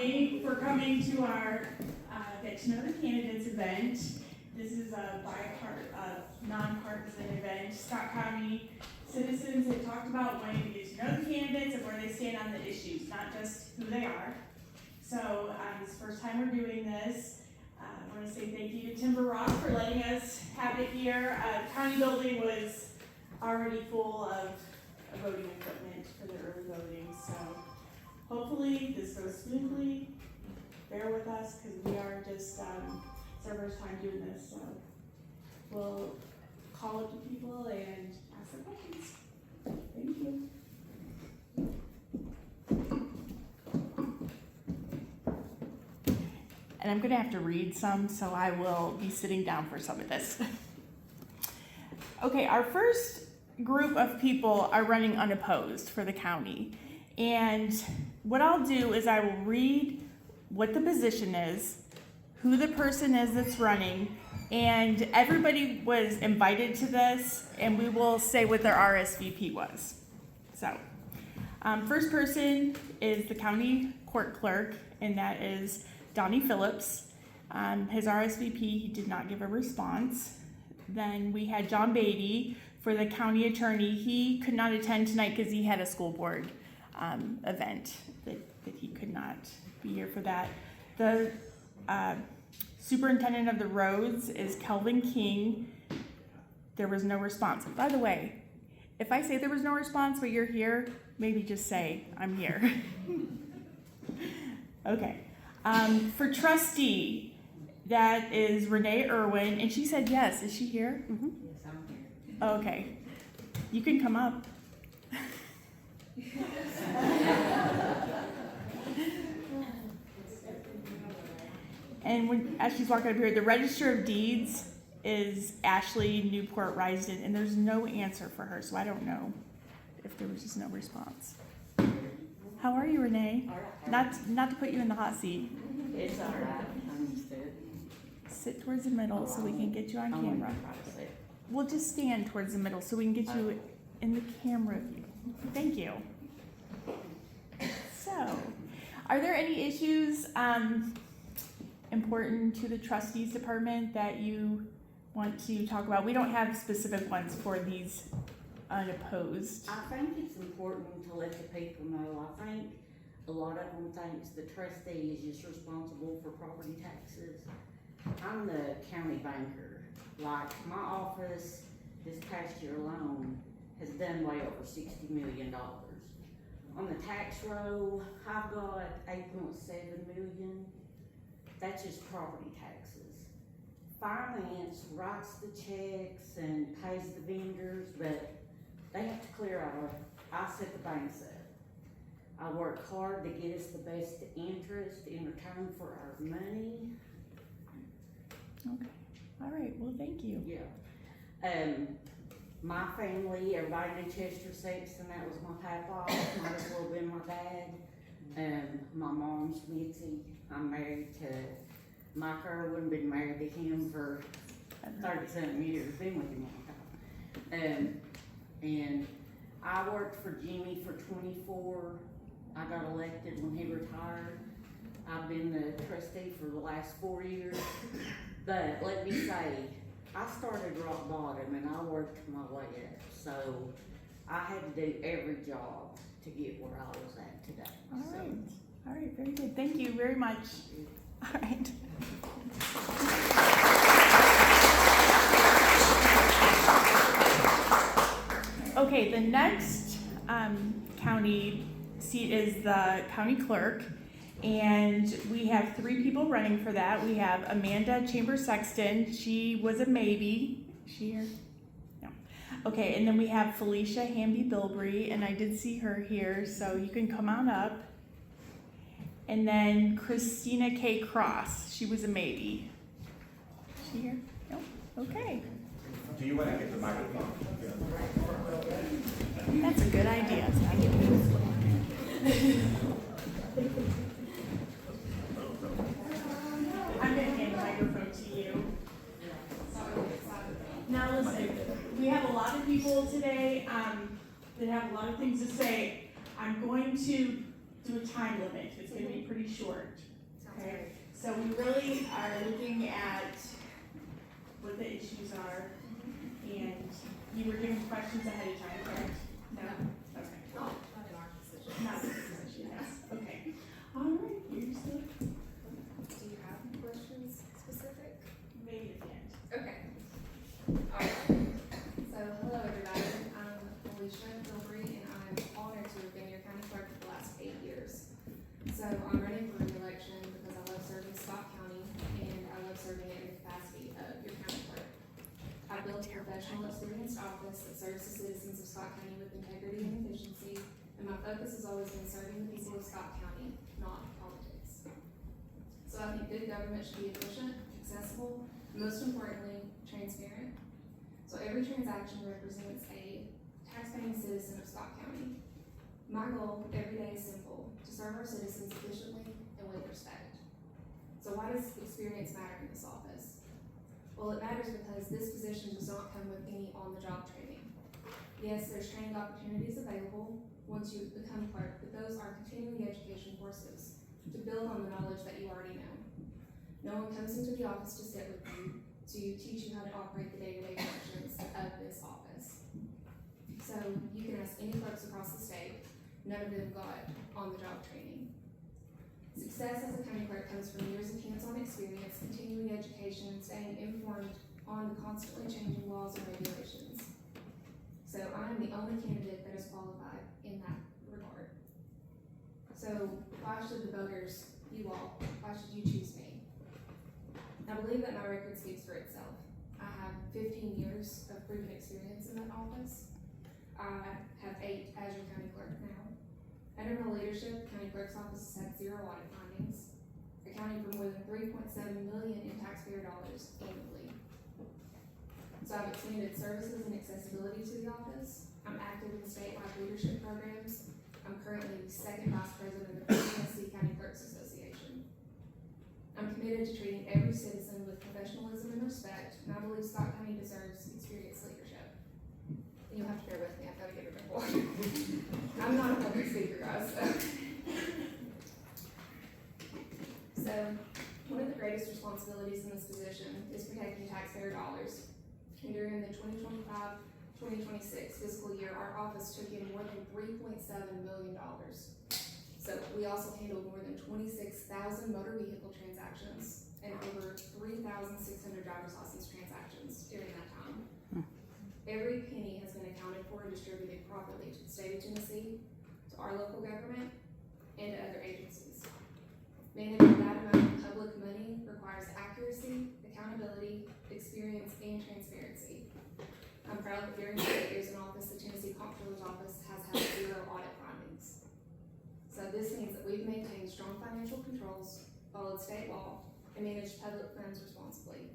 County for coming to our Get to Know the Candidates event. This is a nonpartisan event. Scott County citizens have talked about wanting to get to know the candidates and where they stand on the issues, not just who they are. So it's the first time we're doing this. I want to say thank you to Timber Rock for letting us have it here. The county building was already full of voting equipment for the early voting, so hopefully this goes smoothly. Bear with us because we are just, it's our first time doing this, so we'll call up to people and ask them questions. Thank you. And I'm going to have to read some, so I will be sitting down for some of this. Okay, our first group of people are running unopposed for the county. And what I'll do is I will read what the position is, who the person is that's running, and everybody was invited to this, and we will say what their RSVP was. So, first person is the county court clerk, and that is Donnie Phillips. His RSVP, he did not give a response. Then we had John Beatty for the county attorney. He could not attend tonight because he had a school board event that he could not be here for that. The superintendent of the roads is Kelvin King. There was no response. By the way, if I say there was no response but you're here, maybe just say I'm here. Okay. For trustee, that is Renee Irwin, and she said yes. Is she here? Mm-hmm. Yes, I'm here. Okay. You can come up. And as she's walking up here, the Register of Deeds is Ashley Newport Risden, and there's no answer for her, so I don't know if there was just no response. How are you, Renee? All right. Not to put you in the hot seat. It's all right. I'm used to it. Sit towards the middle so we can get you on camera. We'll just stand towards the middle so we can get you in the camera view. Thank you. So, are there any issues important to the trustees department that you want to talk about? We don't have specific ones for these unopposed. I think it's important to let the people know. I think a lot of them thinks the trustee is just responsible for property taxes. I'm the county banker. Like, my office this past year alone has done way over $60 million. On the tax roll, I've got 8.7 million. That's just property taxes. Finance writes the checks and pays the vendors, but they have to clear out. I set the banks up. I work hard to get us the best interest in return for our money. Okay. All right. Well, thank you. Yeah. My family, everybody in Chester Sexton, that was my papa. Might as well been my dad. My mom's Mitzi. I'm married to Mike Irwin. Been married to him for 30-something years. Been with him a long time. And I worked for Jimmy for 24. I got elected when he retired. I've been the trustee for the last 4 years. But let me say, I started rock bottom and I worked my way up. So I had to do every job to get where I was at today. All right, very good. Thank you very much. All right. Okay, the next county seat is the county clerk, and we have 3 people running for that. We have Amanda Chambers Sexton. She was a maybe. Is she here? No. Okay, and then we have Felicia Hamby Bilbrey, and I did see her here, so you can come on up. And then Christina K. Cross. She was a maybe. Is she here? No. Okay. Do you want to get the microphone? That's a good idea. I'm going to hand the microphone to you. Now listen, we have a lot of people today that have a lot of things to say. I'm going to do a time limit, it's gonna be pretty short. Sounds Okay. great. So we really are looking at what the issues are, and you were given questions ahead of time, correct? No? Okay. Not in our position. Not this position, yes, okay. All right, you're still, Do you have questions specific? maybe at the end. Okay. Alright. So, hello everybody. I'm Alicia Filbury, and I'm honored to have been your county clerk for the last 8 years. So, I'm running for re-election because I love serving Scott County, and I love serving it in the capacity of your county clerk. I've built a professional, experienced office that serves the citizens of Scott County with integrity and efficiency, and my focus has always been serving the people of Scott County, not politics. So I think good government should be efficient, accessible, and most importantly, transparent. So every transaction represents a taxpaying citizen of Scott County. My goal every day is simple, to serve our citizens efficiently and with respect. So why does experience matter in this office? Well, it matters because this position does not come with any on-the-job training. Yes, there's training opportunities available once you become clerk, but those are continuing education courses to build on the knowledge that you already know. No one comes into the office to sit with you to teach you how to operate the day-to-day functions of this office. So you can ask any clerks across the state, none of them got on-the-job training. Success as a county clerk comes from years of hands-on experience, continuing education, and staying informed on the constantly changing laws and regulations. So I am the only candidate that is qualified in that regard. So why should the voters, you all, why should you choose me? I believe that my record speaks for itself. I have 15 years of proven experience in that office. I have 8 as your county clerk now. Under my leadership, the county clerk's office has had 0 audit findings, accounting for more than $3.7 million in taxpayer dollars annually. So I've expanded services and accessibility to the office. I'm active in statewide leadership programs. I'm currently the 2nd vice president of the Tennessee County Clerks Association. I'm committed to treating every citizen with professionalism and respect, and I believe Scott County deserves experienced leadership. And you'll have to bear with me, I've got to get a bit more. I'm not a public speaker, guys, so one of the greatest responsibilities in this position is protecting taxpayer dollars. And during the 2025-2026 fiscal year, our office took in more than $3.7 million. So we also handled more than 26,000 motor vehicle transactions and over 3,600 driver's license transactions during that time. Every penny has been accounted for and distributed properly to the state of Tennessee, to our local government, and to other agencies. Managing that amount of public money requires accuracy, accountability, experience, and transparency. I'm proud that during my 8 years in office, the Tennessee Comptroller's Office has had 0 audit findings. So this means that we've maintained strong financial controls, followed state law, and managed public funds responsibly.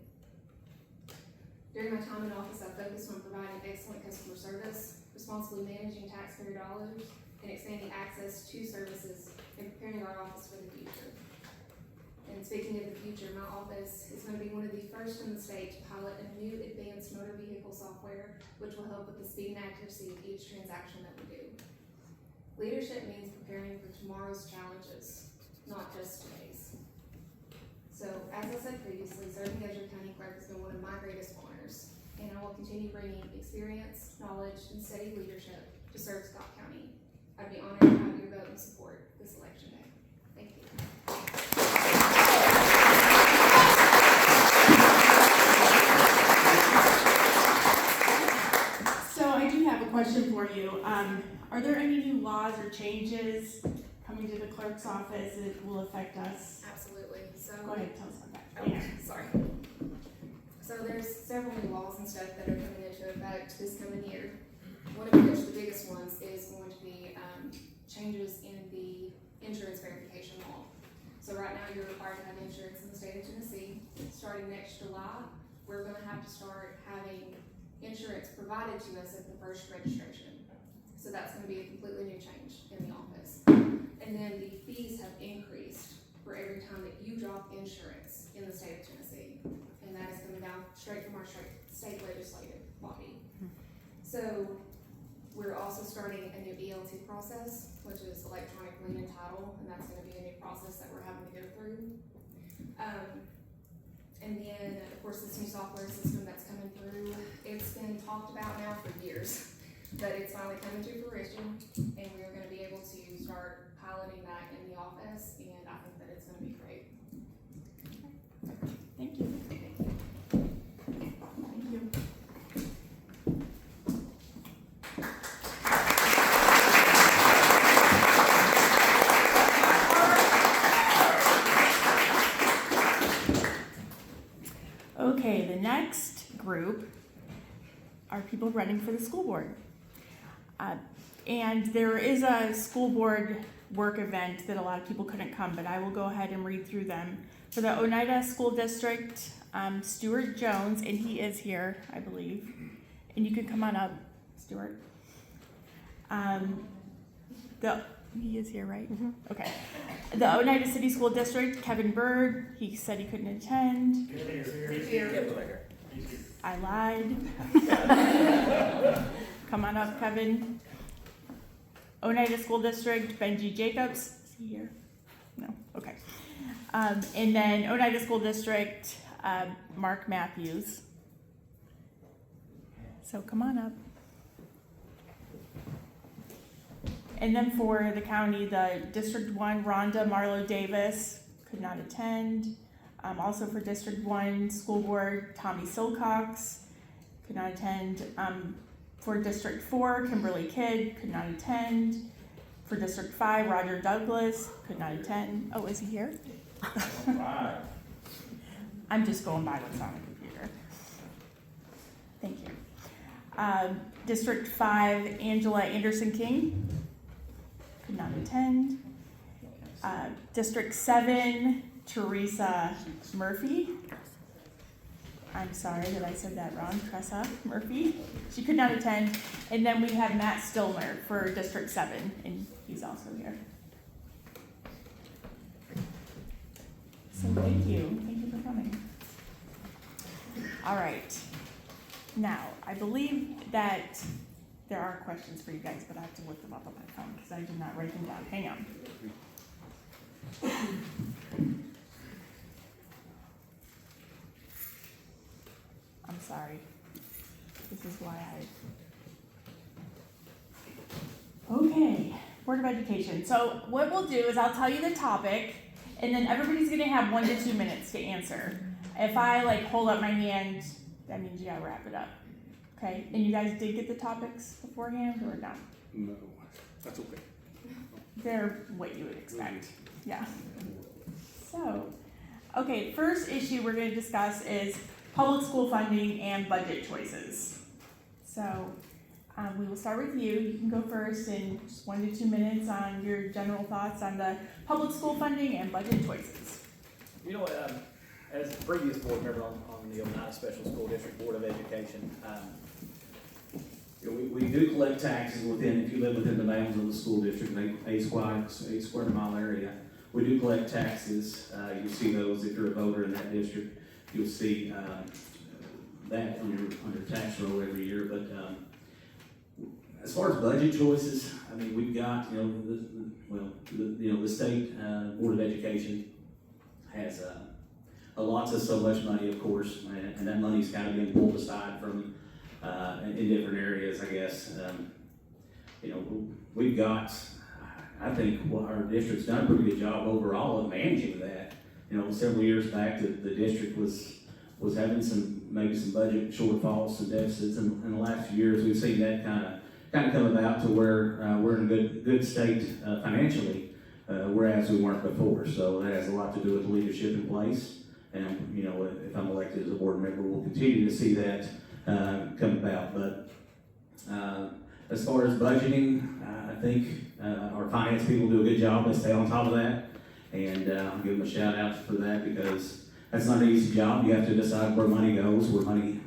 During my time in office, I've focused on providing excellent customer service, responsibly managing taxpayer dollars, and expanding access to services and preparing our office for the future. And speaking of the future, my office is going to be one of the first in the state to pilot a new advanced motor vehicle software, which will help with the speed and accuracy of each transaction that we do. Leadership means preparing for tomorrow's challenges, not just today's. So, as I said previously, serving as your county clerk has been one of my greatest honors, and I will continue bringing experience, knowledge, and steady leadership to serve Scott County. I'd be honored to have your vote and support this election day. Thank you. So I do have a question for you. Are there any new laws or changes coming to the clerk's office that will affect us? Absolutely. So, Go ahead, tell us about that. oh, sorry. So there's several new laws and stuff that are coming into effect this coming year. One of which, the biggest ones, is going to be changes in the insurance verification law. So right now, you're required to have insurance in the state of Tennessee. Starting next July, we're gonna have to start having insurance provided to us at the first registration. So that's gonna be a completely new change in the office. And then the fees have increased for every time that you drop insurance in the state of Tennessee. And that is coming down straight from our state legislative body. So We're also starting a new ELT process, which is electronic lien and title, and that's gonna be a new process that we're having to go through. And then, of course, this new software system that's coming through, it's been talked about now for years, but it's finally coming to fruition, and we are gonna be able to start piloting that in the office, and I think that it's gonna be great. Thank you. Thank you. Okay, the next group are people running for the school board. And there is a school board work event that a lot of people couldn't come, but I will go ahead and read through them. For the Oneida School District, Stuart Jones, and he is here, I believe. And you can come on up, Stuart. He is here, right? Mm-hmm. Okay. The Oneida City School District, Kevin Bird, he said he couldn't attend. I lied. Come on up, Kevin. Oneida School District, Benji Jacobs. Is he here? No? Okay. And then Oneida School District, Mark Matthews. So come on up. And then for the county, the District 1, Rhonda Marlowe Davis could not attend. Also for District 1 School Board, Tommy Silcox could not attend. For District 4, Kimberly Kidd could not attend. For District 5, Roger Douglas could not attend. Oh, is he here? Right. I'm just going by what's on the computer. Thank you. District 5, Angela Anderson King could not attend. District 7, Teresa Murphy. I'm sorry that I said that wrong. Tressa Murphy. She could not attend. And then we have Matt Stillmer for District 7, and he's also here. So thank you. Thank you for coming. All right. Now, I believe that there are questions for you guys, but I have to look them up on my phone because I did not write them down. Hang on. I'm sorry. This is why Okay, Board of Education. So what we'll do is I'll tell you the topic, and then everybody's gonna have 1 to 2 minutes to answer. If I hold up my hand, that means you gotta wrap it up. Okay, and you guys did get the topics beforehand or not? No, that's okay. They're what you would expect. Yeah. So, okay, first issue we're going to discuss is public school funding and budget choices. So, we will start with you. You can go first in just 1 to 2 minutes on your general thoughts on the public school funding and budget choices. You know, as a previous board member on the Oneida Special School District Board of Education, we do collect taxes if you live within the bounds of the school district, 8 square mile area. We do collect taxes. You'll see those if you're a voter in that district. You'll see that under tax roll every year. But as far as budget choices, I mean, we've got the state Board of Education has lots of so much money, of course, and that money's kind of being pulled aside from in different areas, I guess. We've got, I think, our district's done a pretty good job overall of managing that. Several years back, the district was having maybe some budget shortfalls, some deficits, and in the last few years, we've seen that kind of come about to where we're in a good state financially, whereas we weren't before. So that has a lot to do with the leadership in place. And if I'm elected as a board member, we'll continue to see that come about. But as far as budgeting, I think our finance people do a good job. They stay on top of that, and I'll give them a shout out for that because that's not an easy job. You have to decide where money goes, where money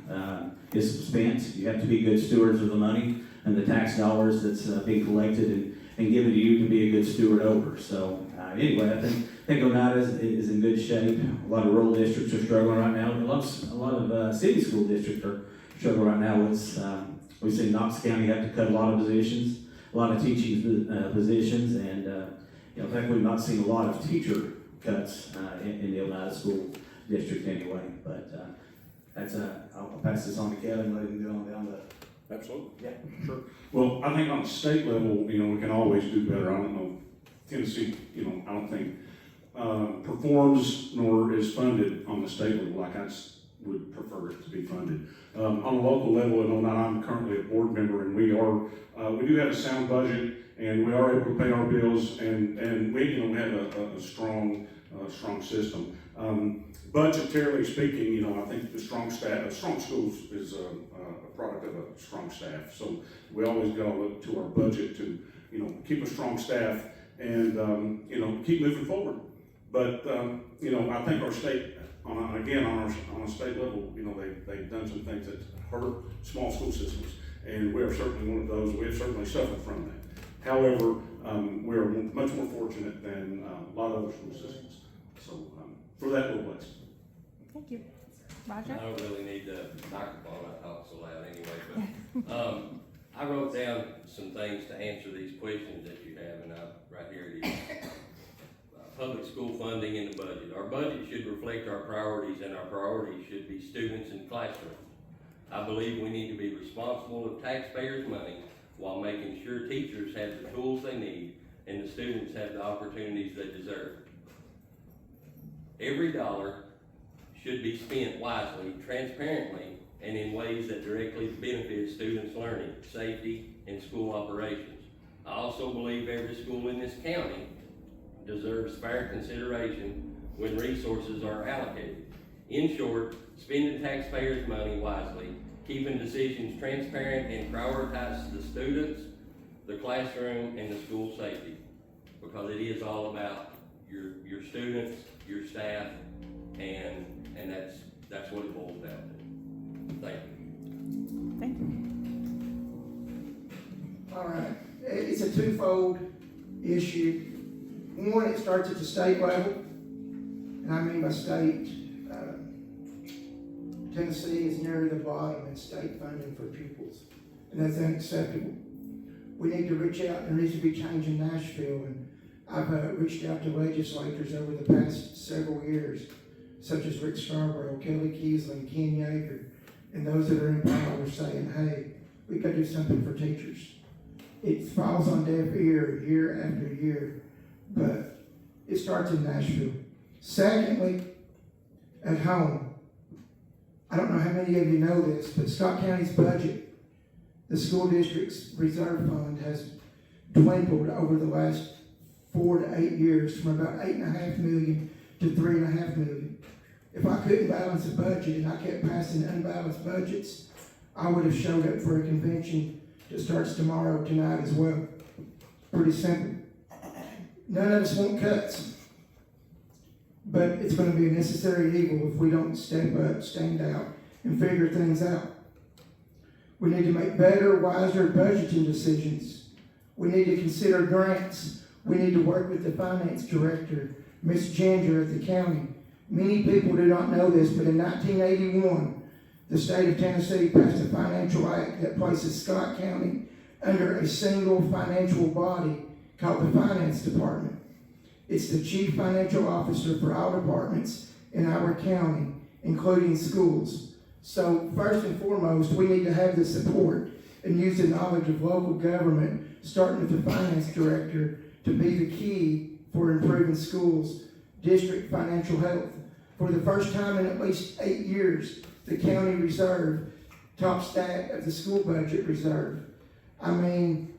is spent. You have to be good stewards of the money and the tax dollars that's being collected and given to you to be a good steward over. So anyway, I think Oneida is in good shape. A lot of rural districts are struggling right now. A lot of city school districts are struggling right now with We've seen Knox County have to cut a lot of positions, a lot of teaching positions, and in fact, we've not seen a lot of teacher cuts in the Oneida School District anyway. But I'll pass this on to Kevin, let him go on down the. Absolutely. Yeah. Sure. Well, I think on the state level, we can always do better. I don't know, Tennessee, I don't think performs nor is funded on the state level like I would prefer it to be funded. On a local level, in Oneida, I'm currently a board member, and we do have a sound budget, and we are able to pay our bills, and we have a strong system. Budgetarily speaking, I think the strong schools is a product of a strong staff. So we always got to look to our budget to, keep a strong staff and, keep moving forward. But, I think our state, on a state level, they've done some things that hurt small school systems, and we are certainly one of those. We have certainly suffered from that. However, we are much more fortunate than a lot of other school systems. So, for that, we're blessed. Thank you. Roger? I don't really need the microphone, I talk so loud anyway, but, I wrote down some things to answer these questions that you have, and right here it is. Public school funding in the budget. Our budget should reflect our priorities, and our priorities should be students and classrooms. I believe we need to be responsible of taxpayers' money while making sure teachers have the tools they need and the students have the opportunities they deserve. Every dollar should be spent wisely, transparently, and in ways that directly benefit students' learning, safety, and school operations. I also believe every school in this county deserves fair consideration when resources are allocated. In short, spending taxpayers' money wisely, keeping decisions transparent, and prioritize the students, the classroom, and the school safety. Because it is all about your students, your staff, and that's what it boils down to. Thank you. Thank you. All right, it's a twofold issue. One, it starts at the state level, and I mean by state, Tennessee is near the bottom in state funding for pupils, and that's unacceptable. We need to reach out, there needs to be change in Nashville, and I've reached out to legislators over the past several years, such as Rick Scarborough, Kelly Keesley, Ken Yeager, and those that are in power saying, hey, we got to do something for teachers. It falls on deaf ear year after year, but it starts in Nashville. Secondly, at home, I don't know how many of you know this, but Scott County's budget, the school district's reserve fund has dwindled over the last 4 to 8 years from about $8.5 million to $3.5 million. If I couldn't balance a budget and I kept passing unbalanced budgets, I would have showed up for a convention that starts tomorrow, tonight as well. Pretty simple. None of us want cuts, but it's going to be a necessary evil if we don't step up, stand out, and figure things out. We need to make better, wiser budgeting decisions. We need to consider grants. We need to work with the finance director, Ms. Ginger at the county. Many people do not know this, but in 1981, the state of Tennessee passed a financial act that places Scott County under a single financial body called the Finance Department. It's the chief financial officer for all departments in our county, including schools. So first and foremost, we need to have the support and use the knowledge of local government, starting with the finance director, to be the key for improving schools' district financial health. For the first time in at least 8 years, the county reserve tops that of the school budget reserve. I mean,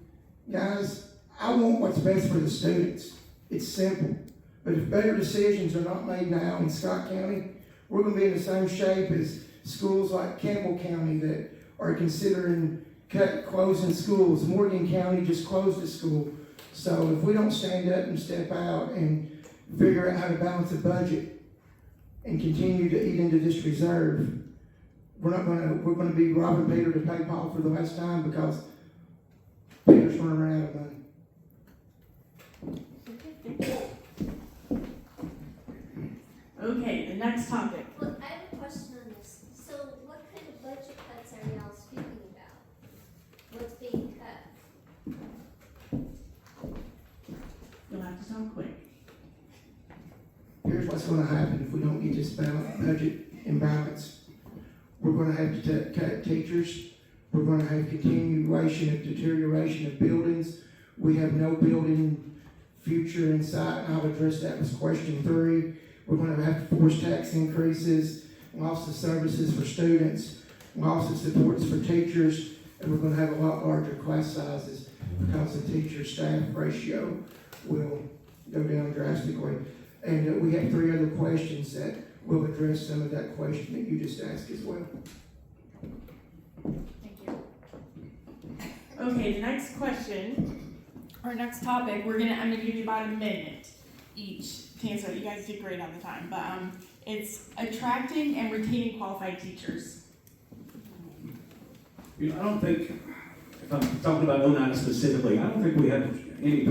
guys, I want what's best for the students. It's simple. But if better decisions are not made now in Scott County, we're going to be in the same shape as schools like Campbell County that are considering closing schools. Morgan County just closed a school. So if we don't stand up and step out and figure out how to balance a budget and continue to eat into this reserve, we're going to be robbing Peter to pay Paul for the last time, because Peter's going to run out of money. Okay, the next topic. Well, I have a question on this. So what kind of budget cuts are y'all speaking about? so quick. Here's what's gonna happen if we don't get this budget in balance. We're gonna have to cut teachers. We're gonna have continuation of deterioration of buildings. We have no building future in sight, and I'll address that with question 3. We're gonna have to force tax increases, loss of services for students, loss of supports for teachers, and we're gonna have a lot larger class sizes because the teacher-staff ratio will go down drastically. And we have 3 other questions that will address some of that question that you just asked as well. Thank you. Okay, the next question, or next topic, I'm gonna give you about a minute each to answer it. You guys did great on the time, but it's attracting and retaining qualified teachers. You know, I don't think, if I'm talking about Oneida specifically, I don't think we have any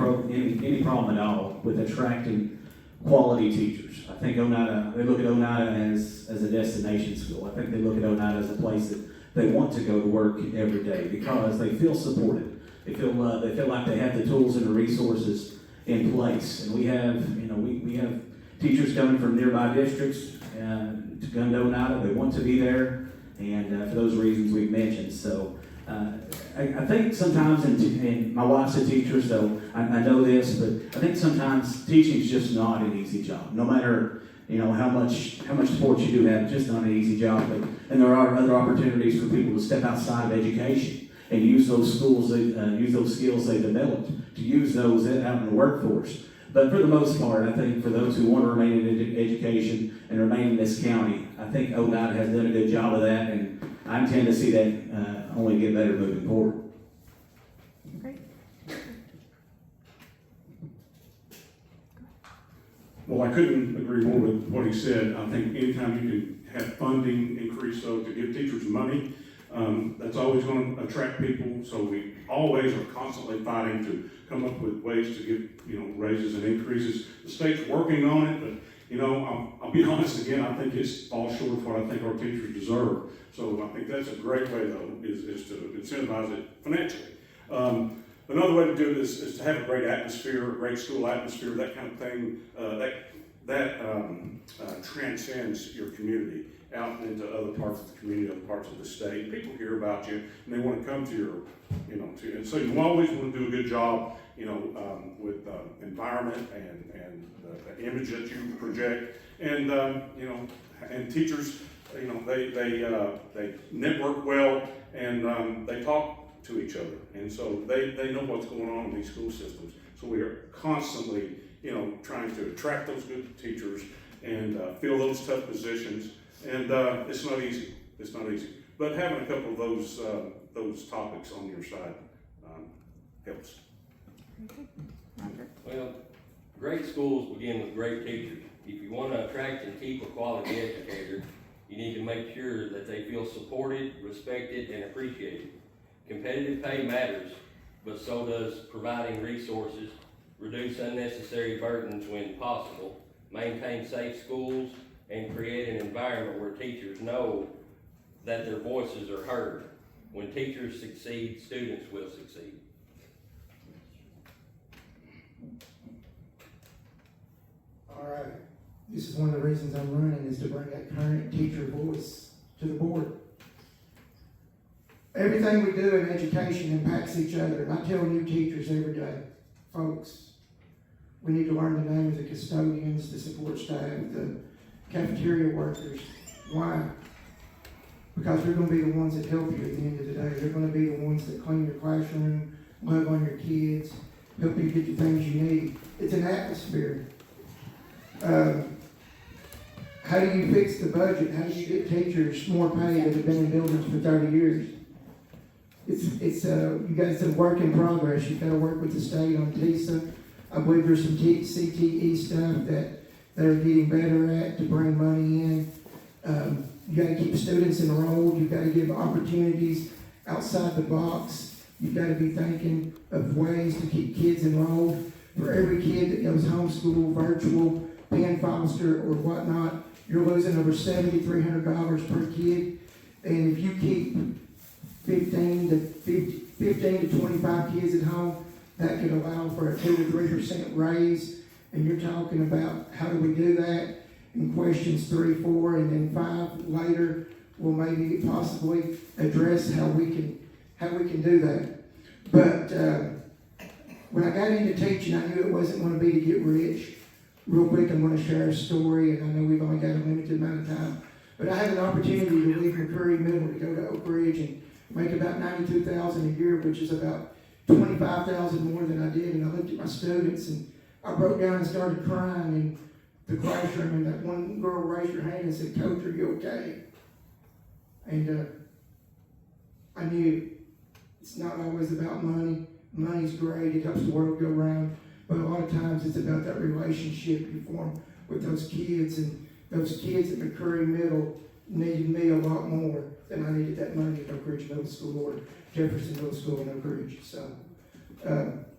problem at all with attracting quality teachers. I think Oneida, they look at Oneida as a destination school. I think they look at Oneida as a place that they want to go to work every day because they feel supported. They feel like they have the tools and the resources in place. And we have teachers coming from nearby districts to come to Oneida. They want to be there, and for those reasons we've mentioned. So I think sometimes, and my wife's a teacher, so I know this, but I think sometimes teaching is just not an easy job. No matter how much support you do have, it's just not an easy job. And there are other opportunities for people to step outside of education and use those skills they developed to use those out in the workforce. But for the most part, I think for those who want to remain in education and remain in this county, I think ODOT has done a good job of that, and I intend to see that only get better moving forward. Great. Well, I couldn't agree more with what he said. I think anytime you can have funding increase, so to give teachers money, that's always going to attract people. So we always are constantly fighting to come up with ways to give raises and increases. The state's working on it, but I'll be honest again. I think it falls short of what I think our teachers deserve. So I think that's a great way, though, is to incentivize it financially. Another way to do it is to have a great atmosphere, a great school atmosphere, that kind of thing. That transcends your community out into other parts of the community, other parts of the state. People hear about you and they want to come to your, and so you always want to do a good job, with environment and the image that you project, and and teachers, they network well and they talk to each other, and so they know what's going on in these school systems. So we are constantly, trying to attract those good teachers and fill those tough positions. And it's not easy. It's not easy. But having a couple of those topics on your side helps. Well, great schools begin with great teachers. If you want to attract and keep a quality educator, you need to make sure that they feel supported, respected, and appreciated. Competitive pay matters, but so does providing resources, reduce unnecessary burdens when possible, maintain safe schools, and create an environment where teachers know that their voices are heard. When teachers succeed, students will succeed. All right. This is one of the reasons I'm running, is to bring that current teacher voice to the board. Everything we do in education impacts each other. And I tell new teachers every day, folks, we need to learn the name of the custodians, the support staff, the cafeteria workers. Why? Because they're going to be the ones that help you at the end of the day. They're going to be the ones that clean your classroom, love on your kids, help you get the things you need. It's an atmosphere. How do you fix the budget? How do you get teachers more pay that have been in buildings for 30 years? It's you guys, it's a work in progress. You've got to work with the state on TISA. I believe there's some CTE stuff that they're getting better at to bring money in. You got to keep students enrolled. You've got to give opportunities outside the box. You've got to be thinking of ways to keep kids enrolled. For every kid that goes homeschool, virtual, pen foster, or whatnot, you're losing over $7,300 per kid. And if you keep 15 to 25 kids at home, that could allow for a 2 to 3% raise and you're talking about how do we do that in questions 3, 4, and then 5 later, we'll maybe possibly address how we can do that. But when I got into teaching, I knew it wasn't going to be to get rich. Real quick, I'm going to share a story, and I know we've only got a limited amount of time, but I had an opportunity to leave McCurry Middle to go to Oak Ridge and make about $92,000 a year, which is about $25,000 more than I did. And I looked at my students, and I broke down and started crying in the classroom, and that one girl raised her hand and said, "Coach, are you okay?" And I knew it's not always about money. Money's great, it helps the world go round, but a lot of times it's about that relationship you form with those kids, and those kids at McCurry Middle needed me a lot more than I needed that money at Oak Ridge Middle School or Jefferson Middle School in Oak Ridge. So,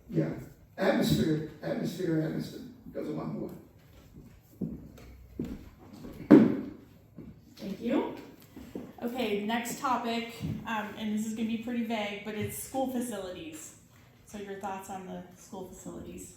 yeah, atmosphere goes a long way. Thank you. Okay, next topic, and this is gonna be pretty vague, but it's school facilities. So your thoughts on the school facilities?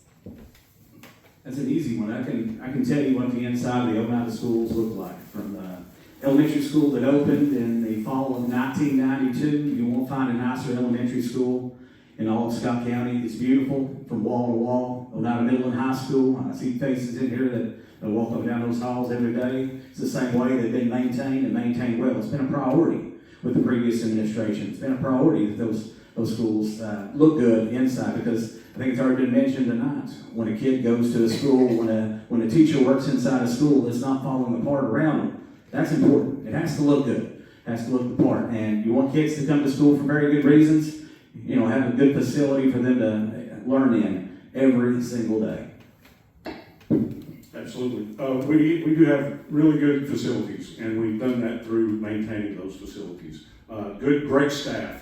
That's an easy one. I can tell you what the inside of the Oneida schools look like. From the elementary school that opened in the fall of 1992, you won't find a nicer elementary school in all of Scott County. It's beautiful from wall to wall. Oneida Middle and High School, I see faces in here that walk up and down those halls every day. It's the same way they've been maintained and maintained well. It's been a priority with the previous administration. It's been a priority that those schools look good inside, because I think it's already been mentioned tonight. When a kid goes to a school, when a teacher works inside a school that's not falling apart around them, that's important. It has to look good. It has to look the part. And you want kids to come to school for very good reasons. You know, have a good facility for them to learn in every single day. Absolutely. We do have really good facilities, and we've done that through maintaining those facilities. Great staff.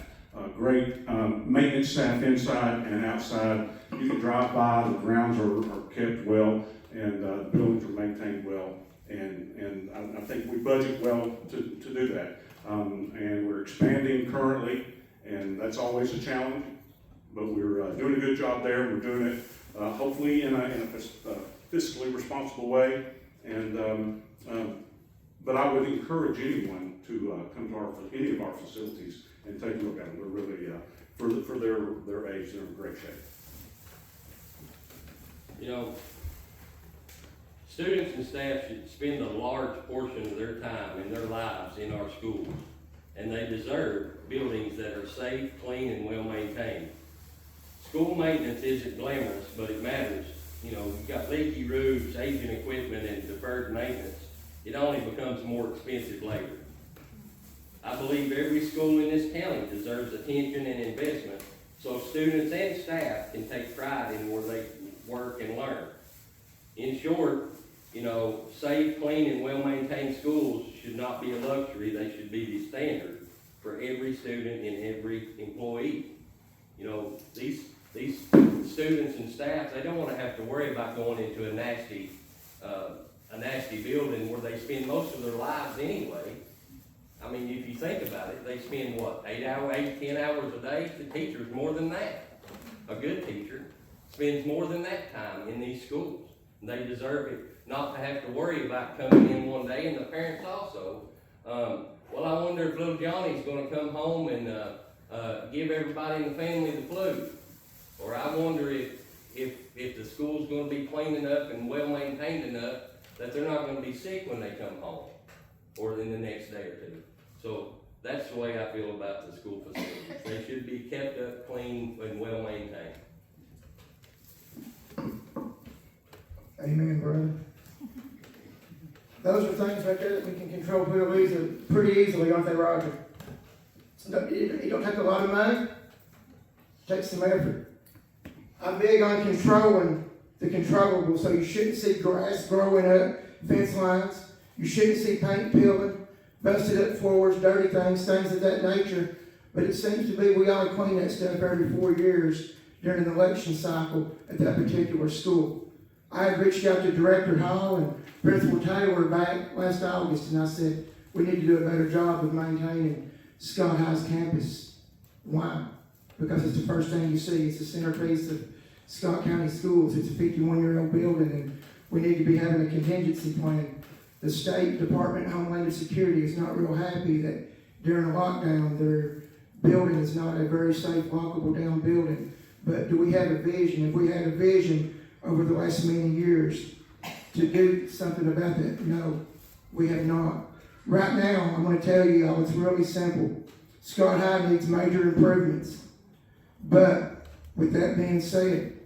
Great maintenance staff inside and outside. You can drive by, the grounds are kept well, and the buildings are maintained well, and I think we budget well to do that. And we're expanding currently, and that's always a challenge, but we're doing a good job there. We're doing it hopefully in a fiscally responsible way, and but I would encourage anyone to come to any of our facilities and take a look at them. They're really, for their age, they're in great shape. You know, students and staff should spend a large portion of their time and their lives in our schools, and they deserve buildings that are safe, clean, and well maintained. School maintenance isn't glamorous, but it matters. You know, you've got leaky roofs, aging equipment, and deferred maintenance. It only becomes more expensive later. I believe every school in this county deserves attention and investment so students and staff can take pride in where they work and learn. In short, you know, safe, clean, and well-maintained schools should not be a luxury. They should be the standard for every student and every employee. You know, these students and staff, they don't want to have to worry about going into a nasty building where they spend most of their lives anyway. I mean, if you think about it, they spend what, 10 hours a day? The teacher's more than that. A good teacher spends more than that time in these schools. They deserve it not to have to worry about coming in one day, and the parents also. Well, I wonder if little Johnny's gonna come home and give everybody in the family the flu. Or I wonder if the school's gonna be clean enough and well maintained enough that they're not gonna be sick when they come home or in the next day or two. So that's the way I feel about the school facilities. They should be kept up, clean, and well maintained. Amen, brother. Those are things right there that we can control pretty easily, aren't they, Roger? It don't take a lot of money. It takes some effort. I'm big on controlling the controllable, so you shouldn't see grass growing up, fence lines. You shouldn't see paint peeling, busted up floors, dirty things of that nature. But it seems to be we ought to clean that stuff every 4 years during an election cycle at that particular school. I had reached out to Director Hall and Principal Taylor back last August, and I said, we need to do a better job of maintaining Scott High's campus. Why? Because it's the first thing you see. It's the centerpiece of Scott County Schools. It's a 51-year-old building, and we need to be having a contingency plan. The State Department of Homeland Security is not real happy that during a lockdown, their building is not a very safe, lockable down building. But do we have a vision? If we had a vision over the last many years to do something about that? No, we have not. Right now, I'm going to tell you all, it's really simple. Scott High needs major improvements. But with that being said,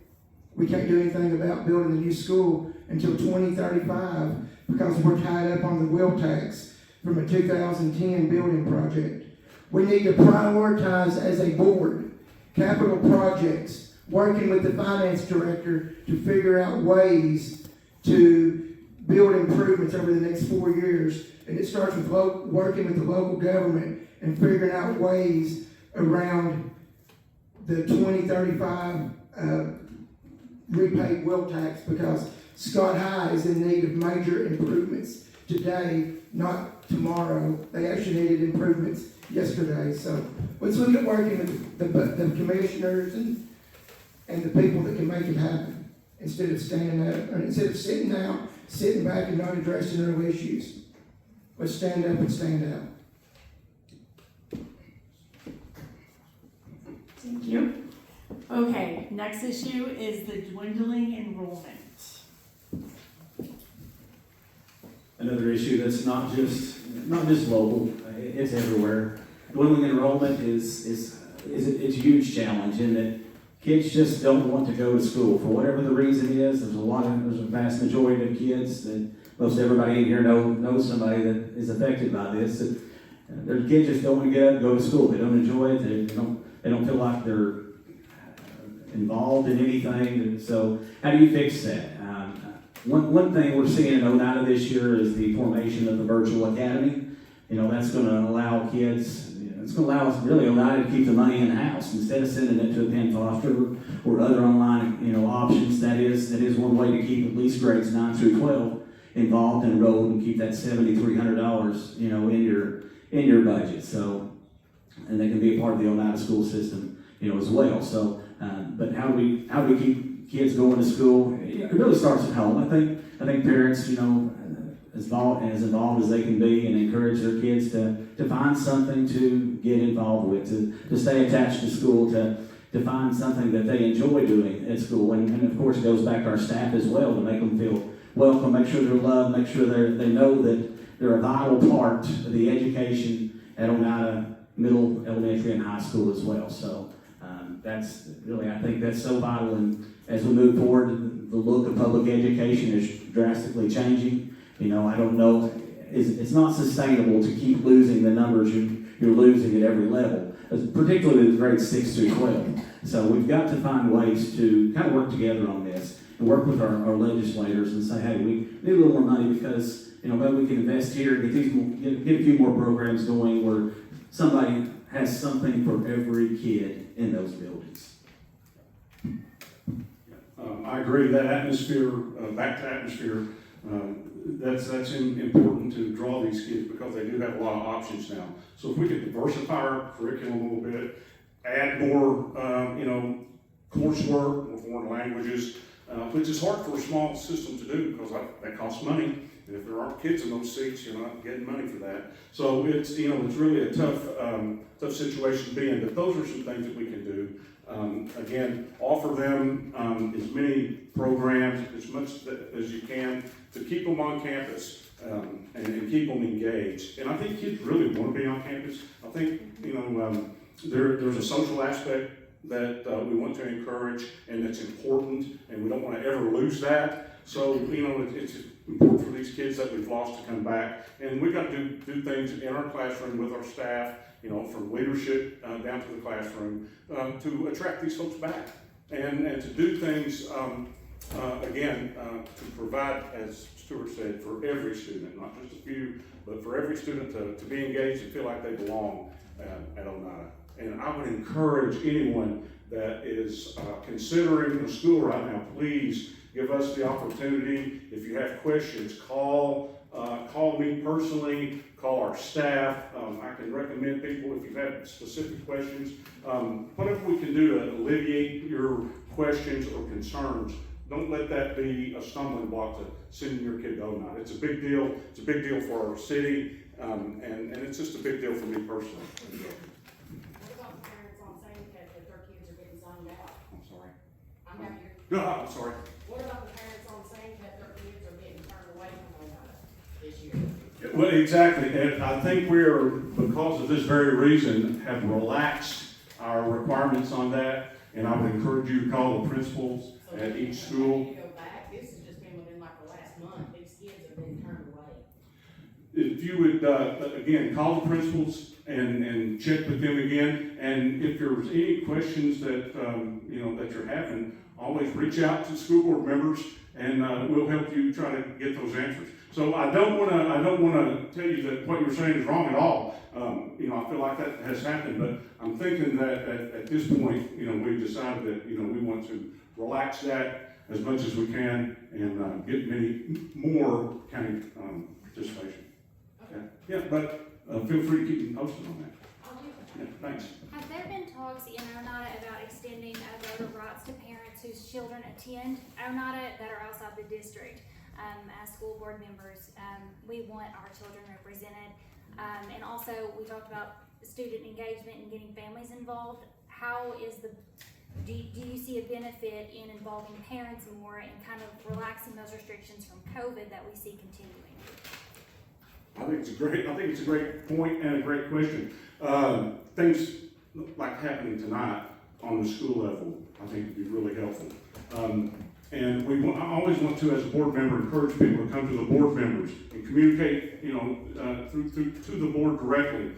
we can't do anything about building the new school until 2035 because we're tied up on the wheel tax from a 2010 building project. We need to prioritize as a board capital projects, working with the finance director to figure out ways to build improvements over the next 4 years. And it starts with working with the local government and figuring out ways around the 2035 repaid wheel tax, because Scott High is in need of major improvements today, not tomorrow. They actually needed improvements yesterday. So let's look at working with the commissioners and the people that can make it happen, instead of standing up, or instead of sitting back and not addressing real issues. Let's stand up and stand out. Thank you. Okay, next issue is the dwindling enrollment. Another issue that's not just local, it's everywhere. Dwindling enrollment is a huge challenge in that kids just don't want to go to school for whatever the reason is. There's a vast majority of kids that most everybody in here knows somebody that is affected by this. That their kids just don't want to get up and go to school. They don't enjoy it. They don't feel like they're involved in anything. And so how do you fix that? One thing we're seeing in Oneida this year is the formation of the virtual academy. That's going to allow kids, it's going to allow us really Oneida to keep the money in the house instead of sending it to a Penn Foster or other online options. That is one way to keep at least grades 9 through 12 involved and enrolled and keep that $7,300 in your budget. So, and they can be a part of the Oneida school system as well. So, but how do we keep kids going to school? It really starts at home. I think parents, as involved as they can be, and encourage their kids to find something to get involved with, to stay attached to school, to find something that they enjoy doing at school. And of course, it goes back to our staff as well to make them feel welcome, make sure they're loved, make sure they know that they're a vital part of the education at Oneida Middle, Elementary, and High School as well. So that's really, I think that's so vital. And as we move forward, the look of public education is drastically changing. I don't know, it's not sustainable to keep losing the numbers you're losing at every level, particularly the grades 6 through 12. So we've got to find ways to kind of work together on this and work with our legislators and say, hey, we need a little more money because, maybe we can invest here, get a few more programs going where somebody has something for every kid in those buildings. I agree. That atmosphere, back to atmosphere, that's important to draw these kids because they do have a lot of options now. So if we could diversify our curriculum a little bit, add more, coursework, more foreign languages, which is hard for a small system to do because that costs money. And if there aren't kids in those seats, you're not getting money for that. So it's really a tough situation to be in. But those are some things that we can do. Again, offer them as many programs, as much as you can, to keep them on campus and keep them engaged. And I think kids really want to be on campus. I think, there's a social aspect that we want to encourage and that's important, and we don't want to ever lose that. So, it's important for these kids that we've lost to come back. And we've got to do things in our classroom with our staff, from leadership down to the classroom, to attract these folks back. And to do things, to provide, as Stuart said, for every student, not just a few, but for every student to be engaged and feel like they belong at Oneida. And I would encourage anyone that is considering a school right now, please give us the opportunity. If you have questions, call me personally, call our staff. I can recommend people if you have specific questions. Whatever we can do to alleviate your questions or concerns, don't let that be a stumbling block to sending your kid to ONIT. It's a big deal. It's a big deal for our city, and it's just a big deal for me personally. What about the parents on saying that their kids are getting signed out? I'm sorry. I'm happy you're. No, I'm sorry. What about the parents on saying that their kids are getting turned away from ONITA this year? Well, exactly, and I think we're, because of this very reason, have relaxed our requirements on that, and I would encourage you to call the principals So at then each when school. you go back, this has just been within like the last month, these kids have been turned away. If you would, again, call the principals and check with them again, and if there's any questions that, that you're having, always reach out to school board members, and we'll help you try to get those answers. So I don't wanna tell you that what you're saying is wrong at all. I feel like that has happened, but I'm thinking that at this point, we've decided that, we want to relax that as much as we can and get many more county participation. Okay. Yeah, but feel free to keep me posted on that. I'll do that. Yeah, thanks. Have there been talks in ONITA about extending voter rights to parents whose children attend ONITA that are outside the district? As school board members, we want our children represented. And also, we talked about student engagement and getting families involved. How is do you see a benefit in involving parents more and kind of relaxing those restrictions from COVID that we see continuing? I think it's a great point and a great question. Things like happening tonight on the school level, I think would be really helpful. And I always want to, as a board member, encourage people to come to the board members and communicate, through to the board directly,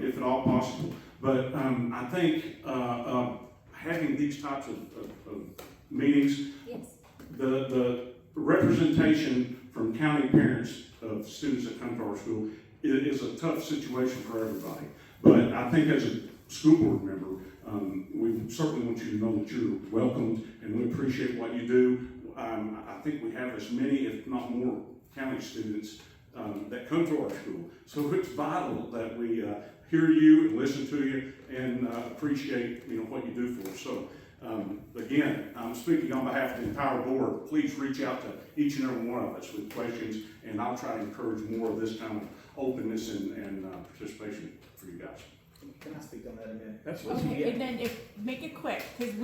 if at all possible. But I think having these types of meetings, Yes. the representation from county parents of students that come to our school is a tough situation for everybody. But I think as a school board member, we certainly want you to know that you're welcomed and we appreciate what you do. I think we have as many, if not more, county students that come to our school. So it's vital that we hear you and listen to you and appreciate what you do for us. So again, I'm speaking on behalf of the entire board. Please reach out to each and every one of us with questions, and I'll try to encourage more of this kind of openness and participation for you guys. Can I speak on that a minute? That's Okay, and then make it quick, because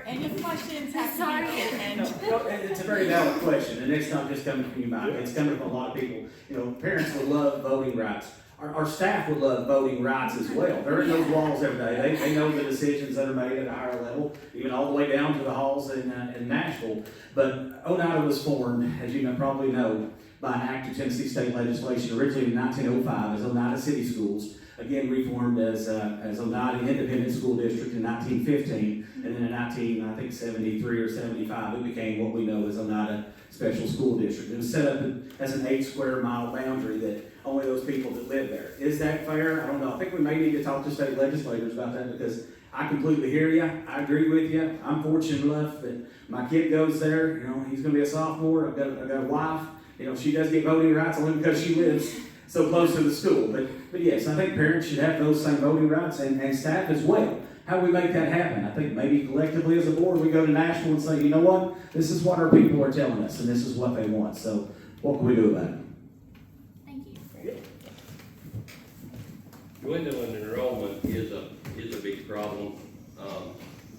any questions have to Sorry. be No, it's a very valid question, and it's not just coming from you, Mike, it's coming from a lot of people. Parents would love voting rights. Our staff would love voting rights as well. They're in those walls every day. They know the decisions that are made at a higher level, even all the way down to the halls in Nashville. But ONITA was formed, as you probably know, by an act of Tennessee state legislation originally in 1905 as Oneida City Schools. Again, reformed as Oneida Independent School District in 1915, and then in 1973 or 75, it became what we know as Oneida Special School District. It was set up as an 8 square mile boundary that only those people that live there. Is that fair? I don't know. I think we may need to talk to state legislators about that because I completely hear you. I agree with you. I'm fortunate enough that my kid goes there. He's going to be a sophomore. I've got a wife. She does get voting rights only because she lives so close to the school. But yes, I think parents should have those same voting rights and staff as well. How do we make that happen? I think maybe collectively as a board, we go to Nashville and say, you know what? This is what our people are telling us, and this is what they want. So what can we do about it? Thank you. Dwindling enrollment is a big problem.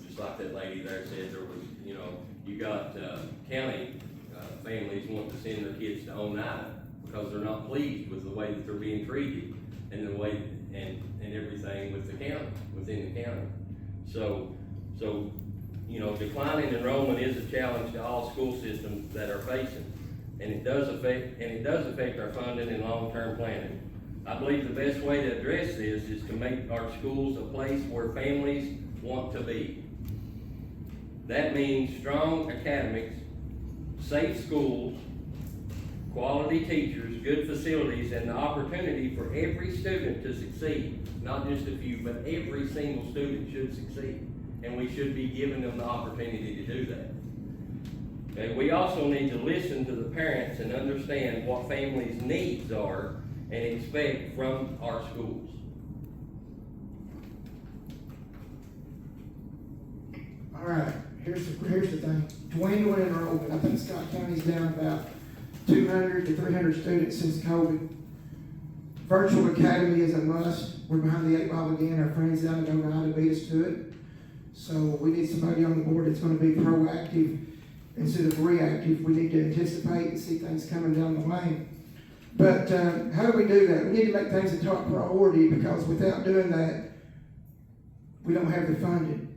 Just like that lady there said, there was, you got county families wanting to send their kids to Oneida because they're not pleased with the way that they're being treated and the way and everything with the county, within the county. So declining enrollment is a challenge to all school systems that are facing, and it does affect our funding and long-term planning. I believe the best way to address this is to make our schools a place where families want to be. That means strong academics, safe schools, quality teachers, good facilities, and the opportunity for every student to succeed. Not just a few, but every single student should succeed. And we should be giving them the opportunity to do that. Okay, we also need to listen to the parents and understand what families' needs are and expect from our schools. All right, here's the thing, dwindling enrollment. I think Scott County's down about 200 to 300 students since COVID. Virtual Academy is a must. We're behind the 8 ball again. Our friends down at Oneida beat us to it. So we need somebody on the board that's going to be proactive instead of reactive. We need to anticipate and see things coming down the lane. But how do we do that? We need to make things a top priority, because without doing that, we don't have the funding.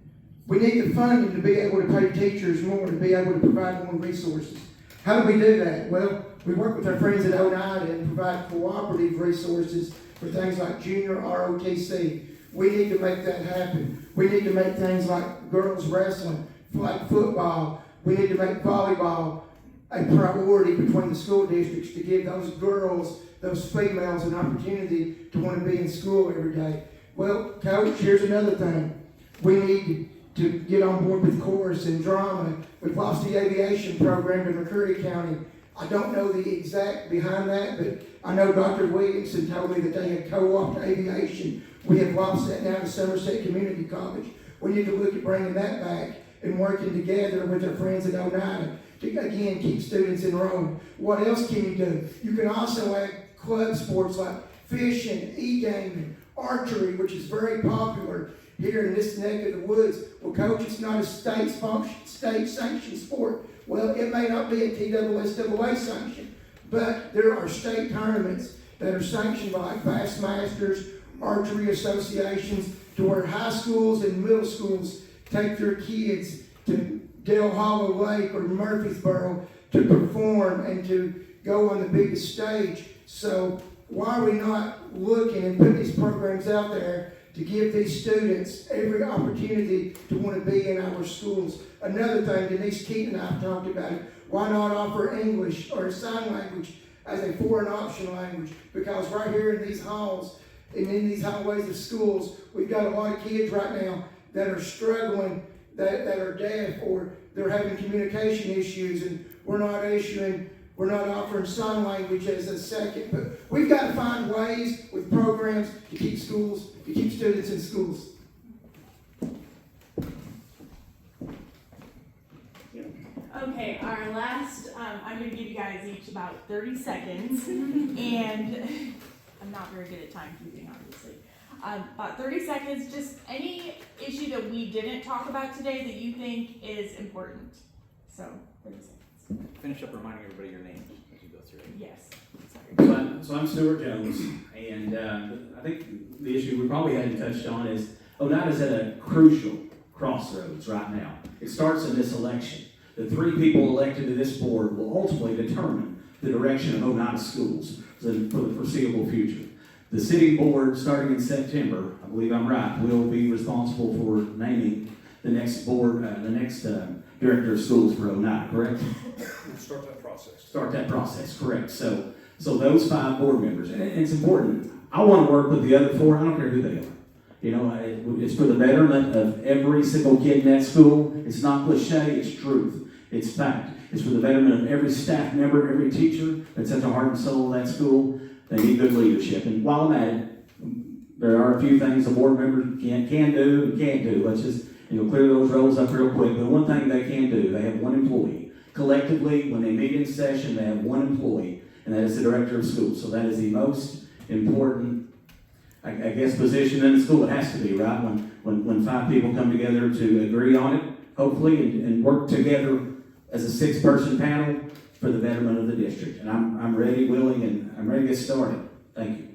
We need the funding to be able to pay teachers more, to be able to provide more resources. How do we do that? Well, we work with our friends at Oneida and provide cooperative resources for things like junior ROTC. We need to make that happen. We need to make things like girls wrestling, flag football. We need to make volleyball a priority between the school districts to give those girls, those females, an opportunity to want to be in school every day. Well, Coach, here's another thing. We need to get on board with chorus and drama. We've lost the aviation program in McCreary County. I don't know the exact behind that, but I know Dr. Williamson told me that they had co-opted aviation. We have lost that now to Somerset Community College. We need to look at bringing that back and working together with our friends at Oneida to, again, keep students enrolled. What else can you do? You can also add club sports like fishing, e-gaming, archery, which is very popular here in this neck of the woods. Well, Coach, it's not a state-sanctioned sport. Well, it may not be a TSSAA sanction, but there are state tournaments that are sanctioned by Bassmasters, archery associations, to where high schools and middle schools take their kids to Dale Hollow Lake or Murfreesboro to perform and to go on the biggest stage. So why are we not looking and putting these programs out there to give these students every opportunity to want to be in our schools? Another thing, Denise Keaton and I have talked about it, why not offer English or sign language as a foreign option language? Because right here in these halls and in these hallways of schools, we've got a lot of kids right now that are struggling, that are deaf, or they're having communication issues, and we're not offering sign language as a second. But we've got to find ways with programs to keep students in schools. Okay, our last, I'm gonna give you guys each about 30 seconds, and I'm not very good at timekeeping, obviously. About 30 seconds, just any issue that we didn't talk about today that you think is important. So, 30 seconds. Finish up reminding everybody your names as you go through it. Yes, sorry. So I'm Stuart Jones, and I think the issue we probably hadn't touched on is Oneida's at a crucial crossroads right now. It starts in this election. The 3 people elected to this board will ultimately determine the direction of Oneida schools for the foreseeable future. The city board, starting in September, I believe I'm right, will be responsible for naming the next board, director of schools for Oneida, correct? Start that process. Start that process, correct. So those 5 board members, and it's important. I want to work with the other 4. I don't care who they are. You know, it's for the betterment of every single kid in that school. It's not cliche, it's truth. It's fact. It's for the betterment of every staff member, every teacher that's at the heart and soul of that school. They need good leadership. And while I'm at it, there are a few things a board member can do and can't do. Let's just clear those roles up real quick. But one thing they can do, they have 1 employee. Collectively, when they meet in session, they have 1 employee, and that is the director of school. So that is the most important, I guess, position in the school. It has to be, right? When 5 people come together to agree on it, hopefully, and work together as a 6-person panel for the betterment of the district. And I'm ready, willing, and I'm ready to get started. Thank you.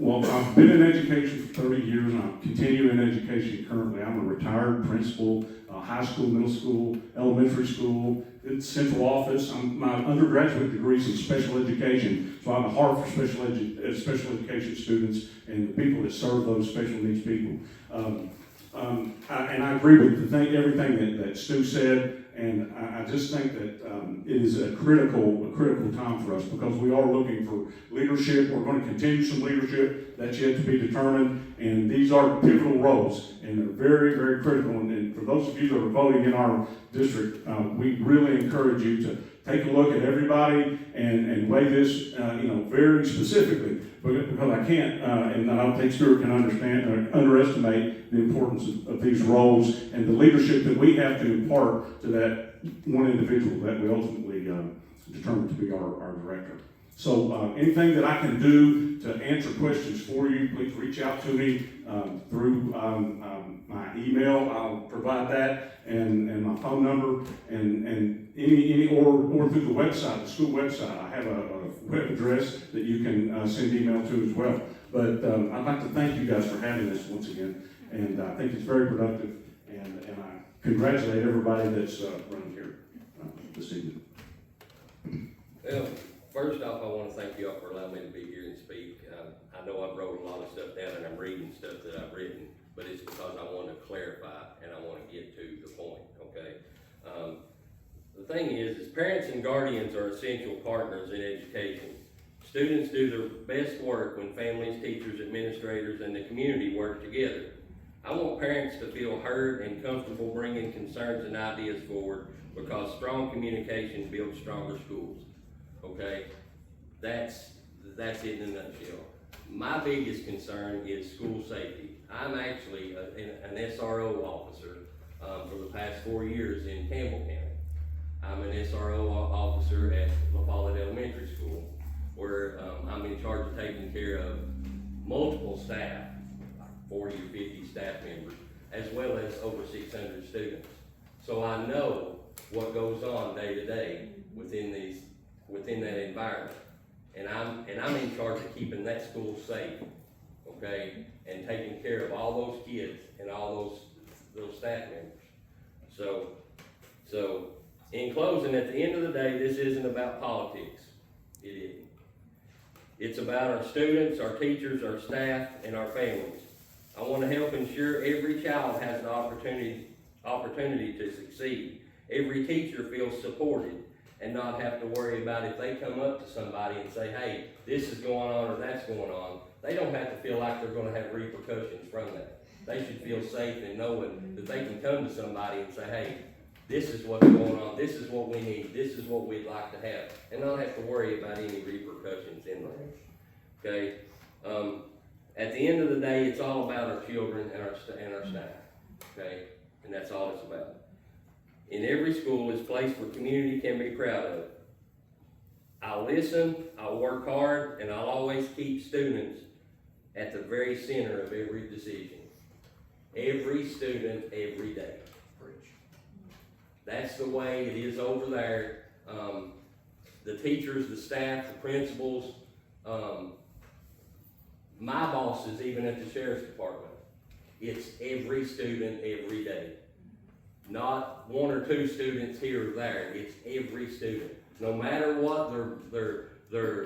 Well, I've been in education for 30 years, and I continue in education currently. I'm a retired principal, high school, middle school, elementary school, central office. My undergraduate degrees in special education, so I have a heart for special education students and the people that serve those special needs people. And I agree with everything that Stu said. And I just think that it is a critical time for us because we are looking for leadership. We're going to continue some leadership that's yet to be determined, and these are pivotal roles, and they're very, very critical. And for those of you that are voting in our district, we really encourage you to take a look at everybody and weigh this, very specifically, because I can't, and I don't think Stuart can underestimate the importance of these roles and the leadership that we have to impart to that one individual that we ultimately determine to be our director. So anything that I can do to answer questions for you, please reach out to me through my email. I'll provide that and my phone number and any or through the website, the school website. I have a web address that you can send email to as well. But I'd like to thank you guys for having this once again, and I think it's very productive. And I congratulate everybody that's running here this evening. Well, first off, I want to thank you all for allowing me to be here and speak. I know I've wrote a lot of stuff down and I'm reading stuff that I've written, but it's because I want to clarify and I want to get to the point, okay? The thing is parents and guardians are essential partners in education. Students do their best work when families, teachers, administrators, and the community work together. I want parents to feel heard and comfortable bringing concerns and ideas forward because strong communication builds stronger schools. Okay, that's it in a nutshell. My biggest concern is school safety. I'm actually an SRO officer for the past 4 years in Campbell County. I'm an SRO officer at La Follette Elementary School, where I'm in charge of taking care of multiple staff, 40 or 50 staff members, as well as over 600 students. So I know what goes on day to day within that environment. And I'm in charge of keeping that school safe, okay, and taking care of all those kids and all those staff members. So in closing, at the end of the day, this isn't about politics. It isn't. It's about our students, our teachers, our staff, and our families. I want to help ensure every child has an opportunity to succeed. Every teacher feels supported and not have to worry about if they come up to somebody and say, hey, this is going on or that's going on. They don't have to feel like they're going to have repercussions from that. They should feel safe in knowing that they can come to somebody and say, hey, this is what's going on, this is what we need, this is what we'd like to have, and not have to worry about any repercussions in there. Okay? At the end of the day, it's all about our children and our staff. Okay? And that's all it's about. In every school is a place where community can be proud of. I'll listen, I'll work hard, and I'll always keep students at the very center of every decision. Every student, every day. That's the way it is over there. The teachers, the staff, the principals, my bosses, even at the sheriff's department. It's every student, every day. Not one or two students here or there. It's every student. No matter what their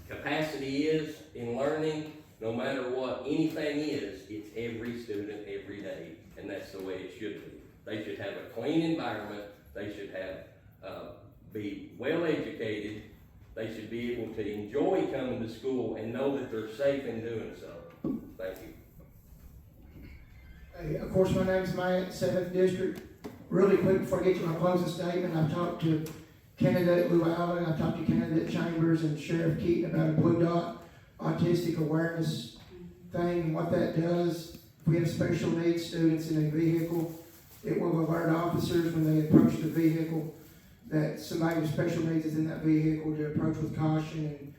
capacity is in learning, no matter what anything is, it's every student, every day. And that's the way it should be. They should have a clean environment. They should be well educated. They should be able to enjoy coming to school and know that they're safe in doing so. Thank you. Hey, of course, my name's Matt, 7th District. Really quick before I get to my closing statement, I've talked to candidate Lou Allen, I've talked to candidate Chambers and Sheriff Keaton about a Blue Dot autistic awareness thing and what that does. If we have special needs students in a vehicle, it will alert officers when they approach the vehicle that somebody with special needs is in that vehicle to approach with caution and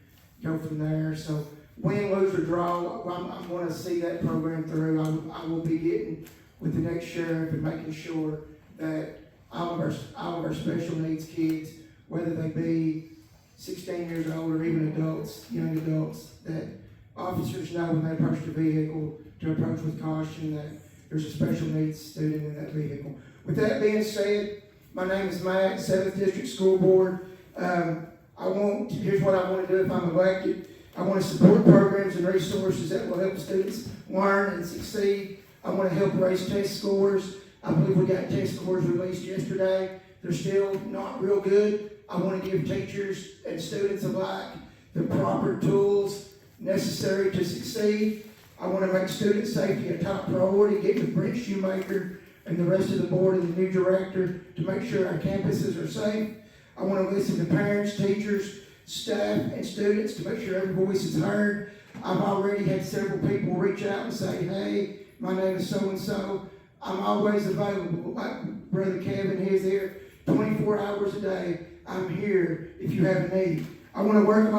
go from there. So win, lose, or draw, I want to see that program through. I will be getting with the next sheriff and making sure that all of our special needs kids, whether they be 16 years old or even adults, young adults, that officers know when they approach the vehicle to approach with caution that there's a special needs student in that vehicle. With that being said, my name is Matt, 7th District School Board. Here's what I want to do if I'm elected. I want to support programs and resources that will help students learn and succeed. I want to help raise test scores. I believe we got test scores released yesterday. They're still not real good. I want to give teachers and students alike the proper tools necessary to succeed. I want to make student safety a top priority, get with Brent Shoemaker and the rest of the board and the new director to make sure our campuses are safe. I want to listen to parents, teachers, staff, and students to make sure every voice is heard. I've already had several people reach out and say, hey, my name is so-and-so. I'm always available. Like Brother Kevin, he's there 24 hours a day. I'm here if you have a need. I want to work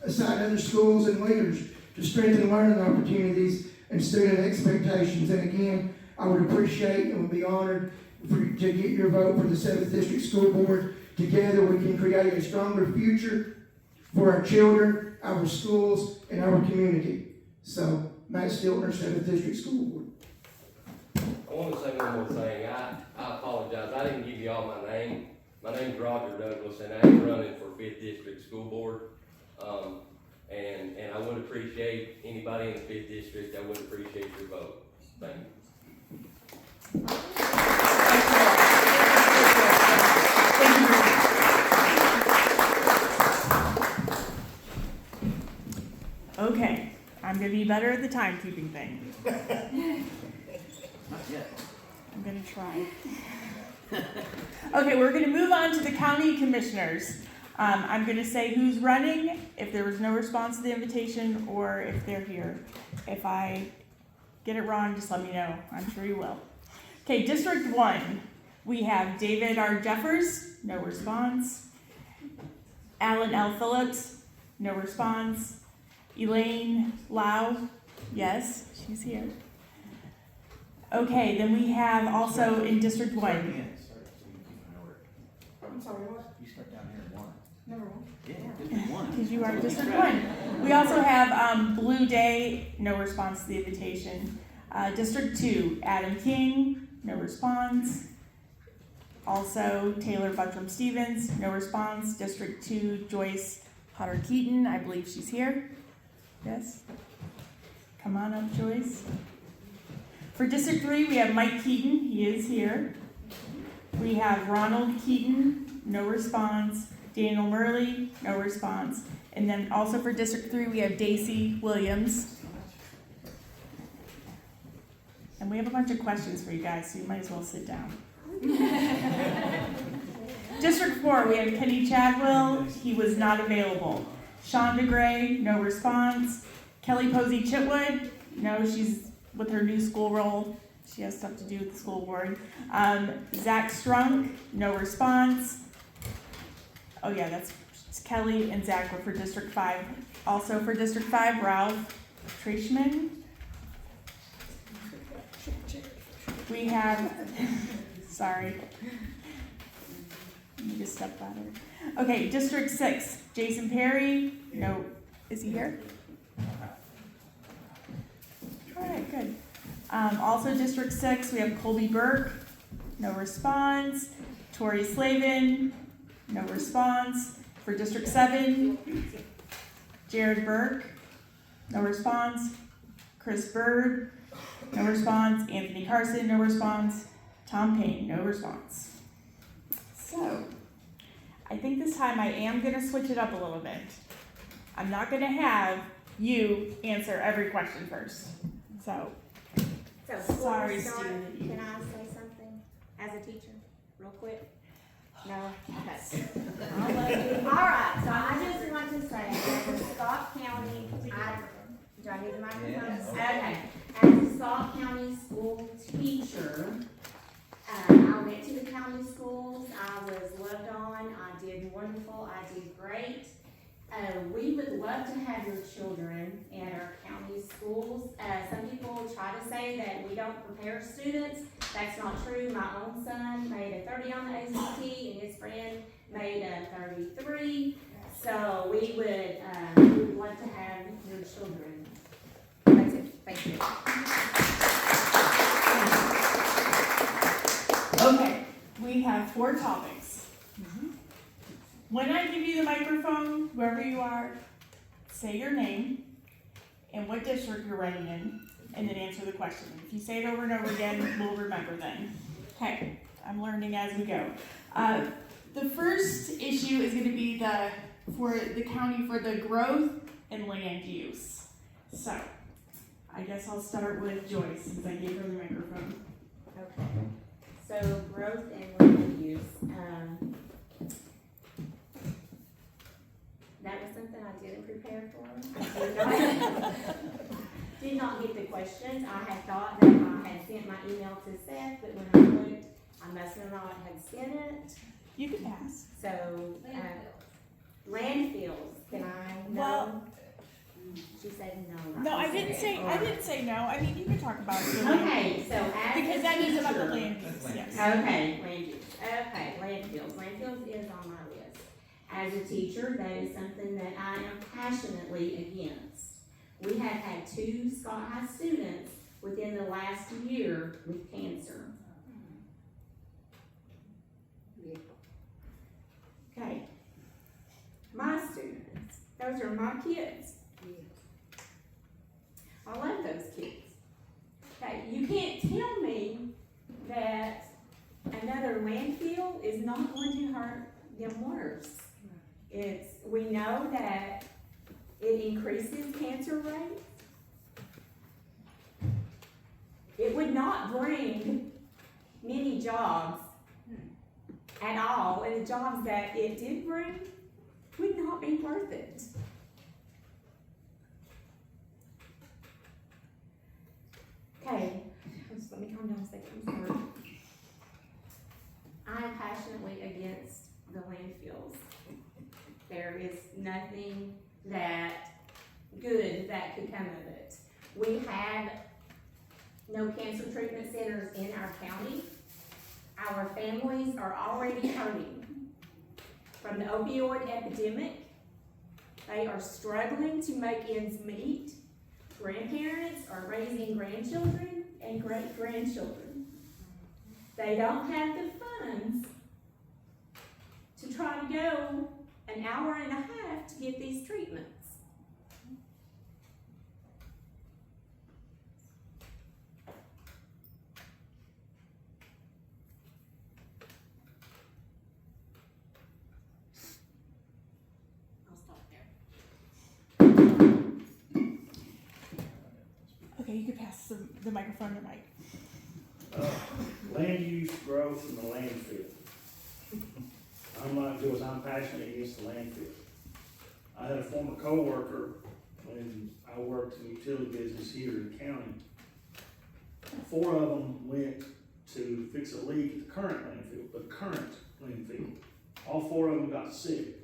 aside other schools and leaders to strengthen learning opportunities and student expectations. And again, I would appreciate and would be honored to get your vote for the 7th District School Board. Together we can create a stronger future for our children, our schools, and our community. So, Matt Stiltner, 7th District School Board. I want to say one more thing. I apologize. I didn't give you all my name. My name's Roger Douglas, and I'm running for 5th District School Board. And I would appreciate anybody in the 5th District. I would appreciate your vote. Thank you. Okay, I'm gonna be better at the timekeeping thing. Not yet. I'm gonna try. Okay, we're gonna move on to the county commissioners. I'm gonna say who's running, if there was no response to the invitation, or if they're here. If I get it wrong, just let me know. I'm sure you will. Okay, District 1, we have David R. Jeffers, no response. Alan L. Phillips, no response. Elaine Lau, yes, she's here. Okay, then we have also in District 1. Start again. Start so you keep an order. I'm sorry, what? You start down here at 1. Number one. Yeah, District 1. Because you are District 1. We also have Blue Day, no response to the invitation. District 2, Adam King, no response. Also, Taylor Buttram Stevens, no response. District 2, Joyce Potter Keaton, I believe she's here. Yes? Come on up, Joyce. For District 3, we have Mike Keaton, he is here. We have Ronald Keaton, no response. Daniel Murley, no response. And then also for District 3, we have Daisy Williams. And we have a bunch of questions for you guys, so you might as well sit down. District 4, we have Kenny Chadwell, he was not available. Shonda Gray, no response. Kelly Posey Chitwood, no, she's with her new school role. She has stuff to do with the school board. Zach Strunk, no response. Oh yeah, that's Kelly and Zach were for District 5. Also for District 5, Ralph Trishman. We have, sorry. Let me just step louder. Okay, District 6, Jason Perry, no, is he here? All right, good. Also District 6, we have Colby Burke, no response. Tori Slavin, no response. For District 7, Jared Burke, no response. Chris Bird, no response. Anthony Carson, no response. Tom Payne, no response. So, I think this time I am going to switch it up a little bit. I'm not going to have you answer every question first. So before sorry, we start, student. can I say something as a teacher, real quick? No? Okay. I'll let you. All right, so I just want to say, as a Scott County, do I need the microphone? Yes. Okay. As a Scott County school teacher, I went to the county schools, I was loved on, I did wonderful, I did great. We would love to have your children in our county schools. Some people try to say that we don't prepare students. That's not true. My own son made a 30 on the ACT and his friend made a 33. So we would love to have your children. That's it. Thank you. Okay, we have 4 topics. When I give you the microphone, whoever you are, say your name and what district you're running in. and then answer the question. If you say it over and over again, we'll remember then. Okay, I'm learning as we go. The first issue is going to be for the county for the growth and land use. So, I guess I'll start with Joyce since I gave her the microphone. Okay, so growth and land use, that was something I didn't prepare for. Did not get the questions. I had thought that I had sent my email to Seth, but when I looked, I must have not had sent it. You can pass. So, landfills, can I know? Well- She said no. No, I didn't say no. I mean, you can talk about it. Really. Okay, so as Because a that is about the teacher- land use, yes. Okay, land use. Okay, landfills. Landfills is on my list. As a teacher, that is something that I am passionately against. We have had 2 Scott High students within the last year with cancer. Okay. My students, those are my kids. I love those kids. Okay, you can't tell me that another landfill is not going to hurt them worse. We know that it increases cancer rates. It would not bring many jobs at all, and the jobs that it did bring would not be worth it. Okay, just let me calm down a second, I'm sorry. I am passionately against the landfills. There is nothing good that could come of it. We have no cancer treatment centers in our county. Our families are already hurting from the opioid epidemic. They are struggling to make ends meet. Grandparents are raising grandchildren and great-grandchildren. They don't have the funds to try to go an hour and a half to get these treatments. I'll stop there. Okay, you can pass the microphone to Mike. Land use growth in the landfill. I'm like Joyce, I'm passionate against the landfill. I had a former coworker when I worked in the utility business here in the county. 4 of them went to fix a leak at the current landfill. All 4 of them got sick.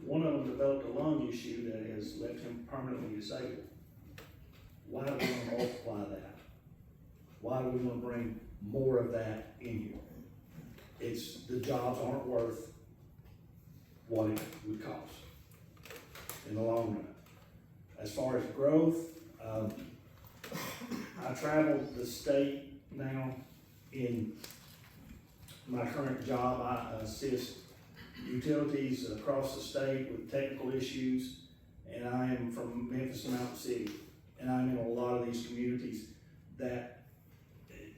One of them developed a lung issue that has left him permanently disabled. Why do we want to multiply that? Why do we want to bring more of that in here? The jobs aren't worth what it would cost in the long run. As far as growth, I travel the state now. In my current job, I assist utilities across the state with technical issues, and I am from Memphis and Mountain City, and I'm in a lot of these communities that,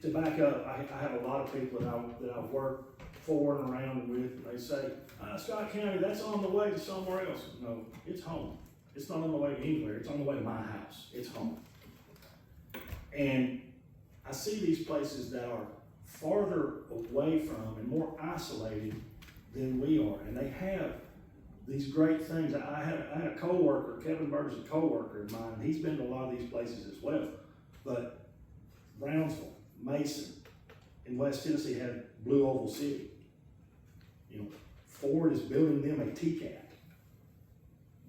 to back up, I have a lot of people that I work for and around and with, and they say, Scott County, that's on the way to somewhere else. No, it's home. It's not on the way to anywhere. It's on the way to my house. It's home. And I see these places that are farther away from and more isolated than we are, and they have these great things. I had a coworker, Kevin Burger's a coworker of mine, and he's been to a lot of these places as well. But Brownsville, Mason, in West Tennessee had Blue Oval City. Ford is building them a TCAT.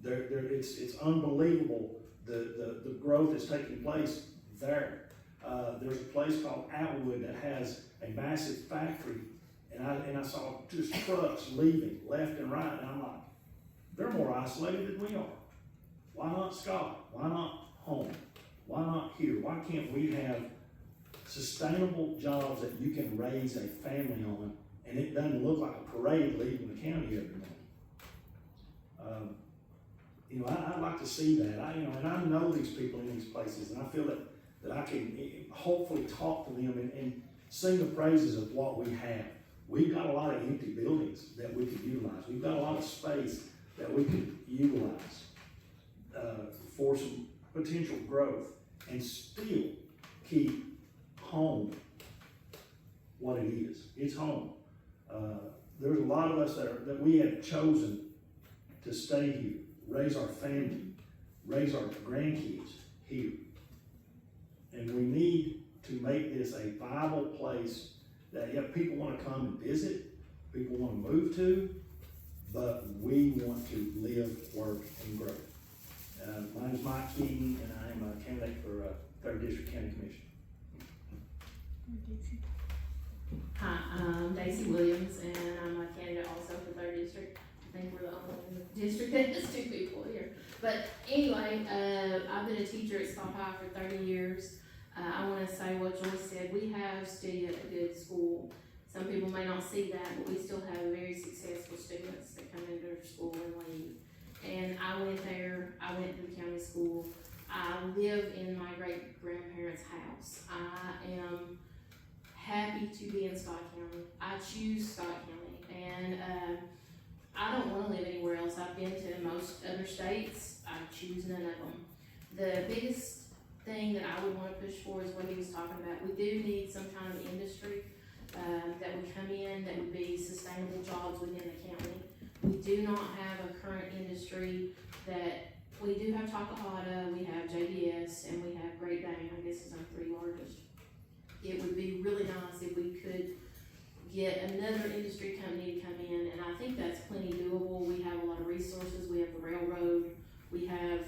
It's unbelievable the growth that's taking place there. There's a place called Atwood that has a massive factory, and I saw just trucks leaving left and right, and I'm like, they're more isolated than we are. Why not Scott? Why not home? Why not here? Why can't we have sustainable jobs that you can raise a family on, and it doesn't look like a parade leaving the county every morning? I'd like to see that. And I know these people in these places, and I feel that that I can hopefully talk to them and sing the praises of what we have. We've got a lot of empty buildings that we could utilize. We've got a lot of space that we could utilize for some potential growth and still keep home what it is. It's home. There's a lot of us that we have chosen to stay here, raise our family, raise our grandkids here. And we need to make this a viable place that people want to come and visit, people want to move to, but we want to live, work, and grow. My name is Mike Keaton, and I am a candidate for 3rd District County Commission. Hi, I'm Daisy Williams, and I'm a candidate also for 3rd District. I think we're the only district that has 2 people here. But anyway, I've been a teacher at Scott High for 30 years. I want to say what Joyce said. We have still a good school. Some people may not see that, but we still have very successful students that come into our school and leave. And I went there. I went to the county school. I live in my great-grandparents' house. I am happy to be in Scott County. I choose Scott County, and I don't want to live anywhere else. I've been to most other states. I choose none of them. The biggest thing that I would want to push for is what he was talking about. We do need some kind of industry that would come in that would be sustainable jobs within the county. We do not have a current industry that we do have Takahata, we have JBS, and we have Great Dane. I guess is our 3 largest. It would be really nice if we could get another industry company to come in, and I think that's plenty doable. We have a lot of resources. We have the railroad. We have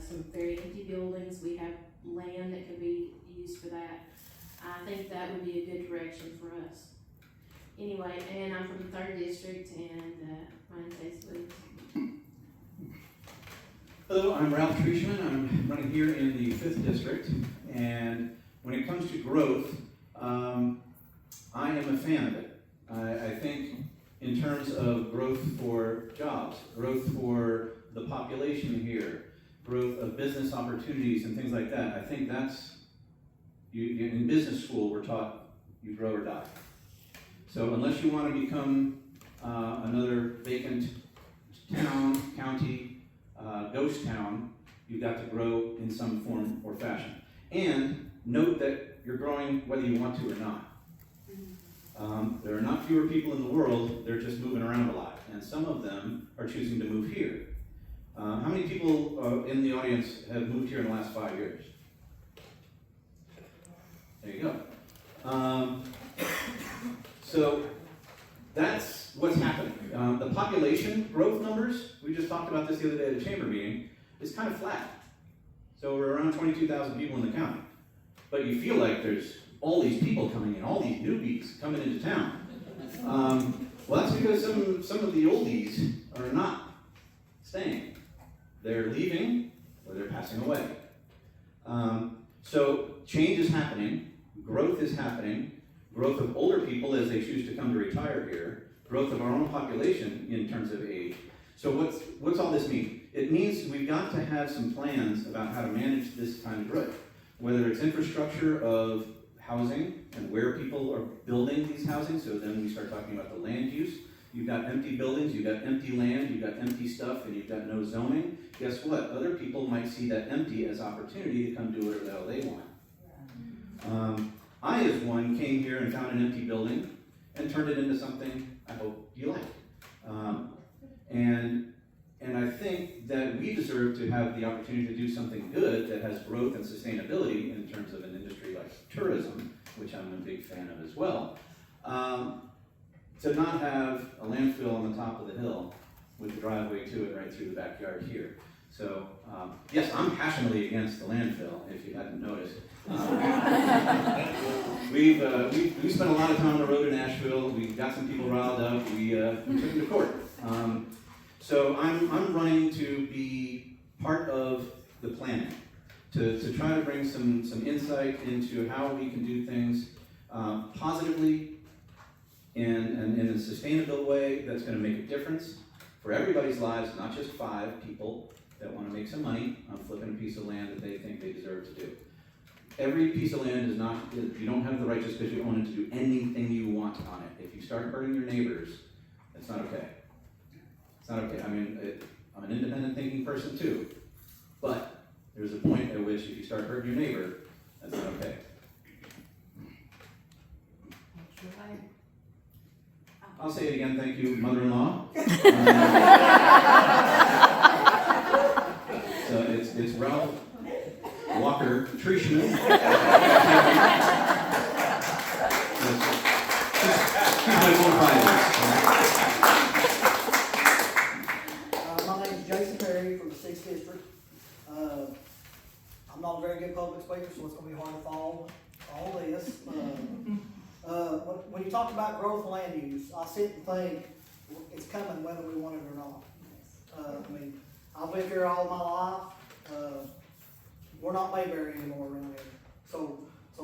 some very empty buildings. We have land that could be used for that. I think that would be a good direction for us. Anyway, and I'm from the 3rd District, and my name's Daisy Williams. Hello, I'm Ralph Treishman. I'm running here in the 5th District, and when it comes to growth, I am a fan of it. I think in terms of growth for jobs, growth for the population here, growth of business opportunities and things like that, I think that's, in business school we're taught you grow or die. So unless you want to become another vacant town, county, ghost town, you've got to grow in some form or fashion. And note that you're growing whether you want to or not. There are not fewer people in the world, they're just moving around a lot. And some of them are choosing to move here. How many people in the audience have moved here in the last 5 years? There you go. So that's what's happening. The population growth numbers, we just talked about this the other day at a chamber meeting, is kind of flat. So we're around 22,000 people in the county. But you feel like there's all these people coming in, all these newbies coming into town. Well, that's because some of the oldies are not staying. They're leaving or they're passing away. So change is happening, growth is happening, growth of older people as they choose to come to retire here, growth of our own population in terms of age. So what's all this mean? It means we've got to have some plans about how to manage this kind of growth, whether it's infrastructure of housing and where people are building these housing, so then we start talking about the land use. You've got empty buildings, you've got empty land, you've got empty stuff, and you've got no zoning. Guess what? Other people might see that empty as opportunity to come do whatever the hell they want. I, as one, came here and found an empty building and turned it into something I hope you like. And I think that we deserve to have the opportunity to do something good that has growth and sustainability in terms of an industry like tourism, which I'm a big fan of as well. To not have a landfill on the top of the hill with a driveway to it right through the backyard here. So, yes, I'm passionately against the landfill, if you hadn't noticed. We've spent a lot of time on the road in Nashville. We got some people riled up. We took them to court. So I'm running to be part of the planning, to try to bring some insight into how we can do things positively and in a sustainable way that's going to make a difference for everybody's lives, not just 5 people that want to make some money on flipping a piece of land that they think they deserve to do. every piece of land is not, you don't have the right just because you own it to do anything you want on it. If you start hurting your neighbors, it's not okay. It's not okay. I mean, I'm an independent thinking person too, but there's a point at which if you start hurting your neighbor, that's not okay. I'll say it again, thank you, mother-in-law. So it's Ralph Walker Trishman. My name is Jason Perry from the 6th District. I'm not a very good public speaker, so it's gonna be hard to follow all this. When you talk about growth land use, I sit and think it's coming whether we want it or not. I mean, I've lived here all my life. We're not Mayberry anymore around here. So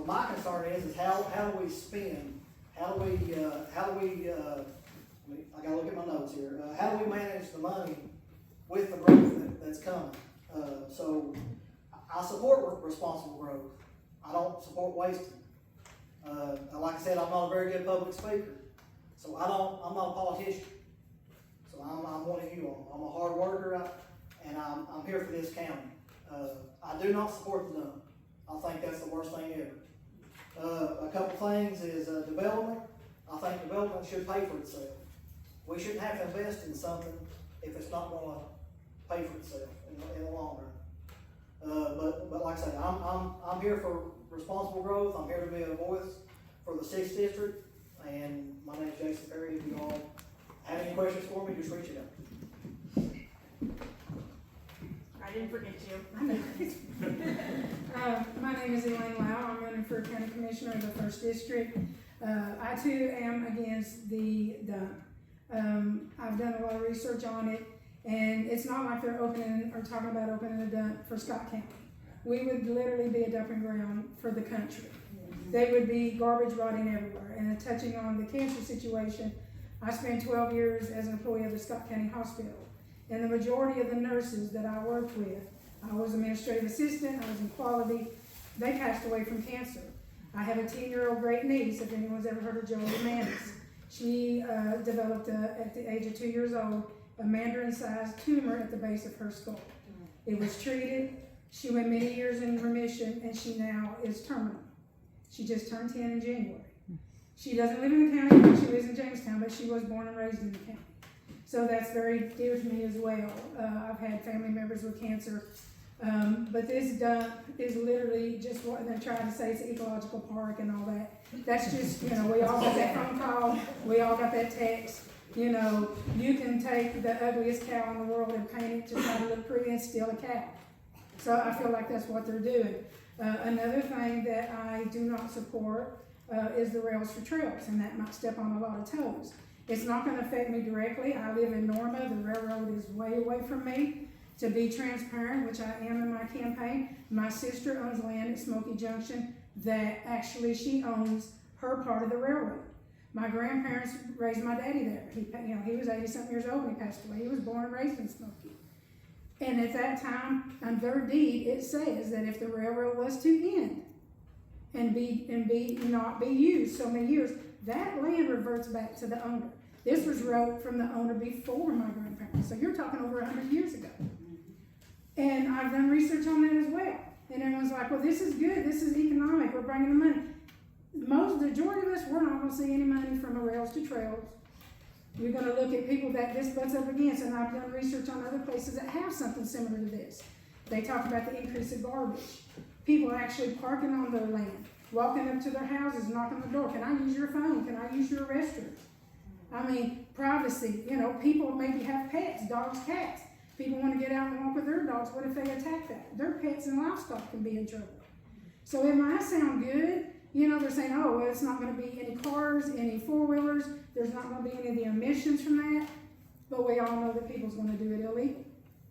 my concern is how do we spend? How do we I gotta look at my notes here. How do we manage the money with the growth that's coming? So I support responsible growth. I don't support wasting. Like I said, I'm not a very good public speaker, so I'm not a politician. So I'm one of you all. I'm a hard worker, and I'm here for this county. I do not support the dump. I think that's the worst thing ever. A couple things is development. I think development should pay for itself. We shouldn't have to invest in something if it's not going to pay for itself in the long run. But like I said, I'm here for responsible growth. I'm here to be a voice for the 6th District, and my name is Jason Perry. If you all have any questions for me, just reach out. I didn't forget you. My name is Elaine Lau. I'm running for County Commissioner of the 1st District. I too am against the dump. I've done a lot of research on it, and it's not like they're opening or talking about opening a dump for Scott County. We would literally be a dumping ground for the country. They would be garbage rotting everywhere. And touching on the cancer situation, I spent 12 years as an employee of the Scott County Hospital. And the majority of the nurses that I worked with, I was administrative assistant, I was in quality, they passed away from cancer. I have a 10-year-old great niece, if anyone's ever heard of Joey Manis. She developed, at the age of 2 years old, a mandarin-sized tumor at the base of her skull. It was treated, she went many years in remission, and she now is terminal. She just turned 10 in January. She doesn't live in the county, she lives in Jamestown, but she was born and raised in the county. So that's very dear to me as well. I've had family members with cancer, but this dump is literally just what they're trying to say, it's an ecological park and all that. That's just, we all got that phone call, we all got that text. You can take the ugliest cow in the world and paint it to try to look pretty and still a cow. So I feel like that's what they're doing. Another thing that I do not support is the rails for trails, and that might step on a lot of toes. It's not going to affect me directly. I live in Norma. The railroad is way away from me. To be transparent, which I am in my campaign, my sister owns land at Smoky Junction that actually she owns her part of the railroad. My grandparents raised my daddy there. He was 80-something years old when he passed away. He was born and raised in Smoky. And at that time, on their deed, it says that if the railroad was to end and not be used so many years, that land reverts back to the owner. This was wrote from the owner before my grandparents, so you're talking over 100 years ago. And I've done research on that as well. And everyone's like, well, this is good, this is economic, we're bringing the money. The majority of us, we're not gonna see any money from the rails to trails. You're gonna look at people that this butts up against, and I've done research on other places that have something similar to this. They talk about the increase of garbage. People actually parking on their land, walking up to their houses, knocking on the door. Can I use your phone? Can I use your restroom? I mean, privacy. People maybe have pets, dogs, cats. People want to get out and walk with their dogs. What if they attack that? Their pets and livestock can be in trouble. So it might sound good. They're saying, oh, well, it's not going to be any cars, any four-wheelers. There's not going to be any of the emissions from that. But we all know that people's going to do it illegal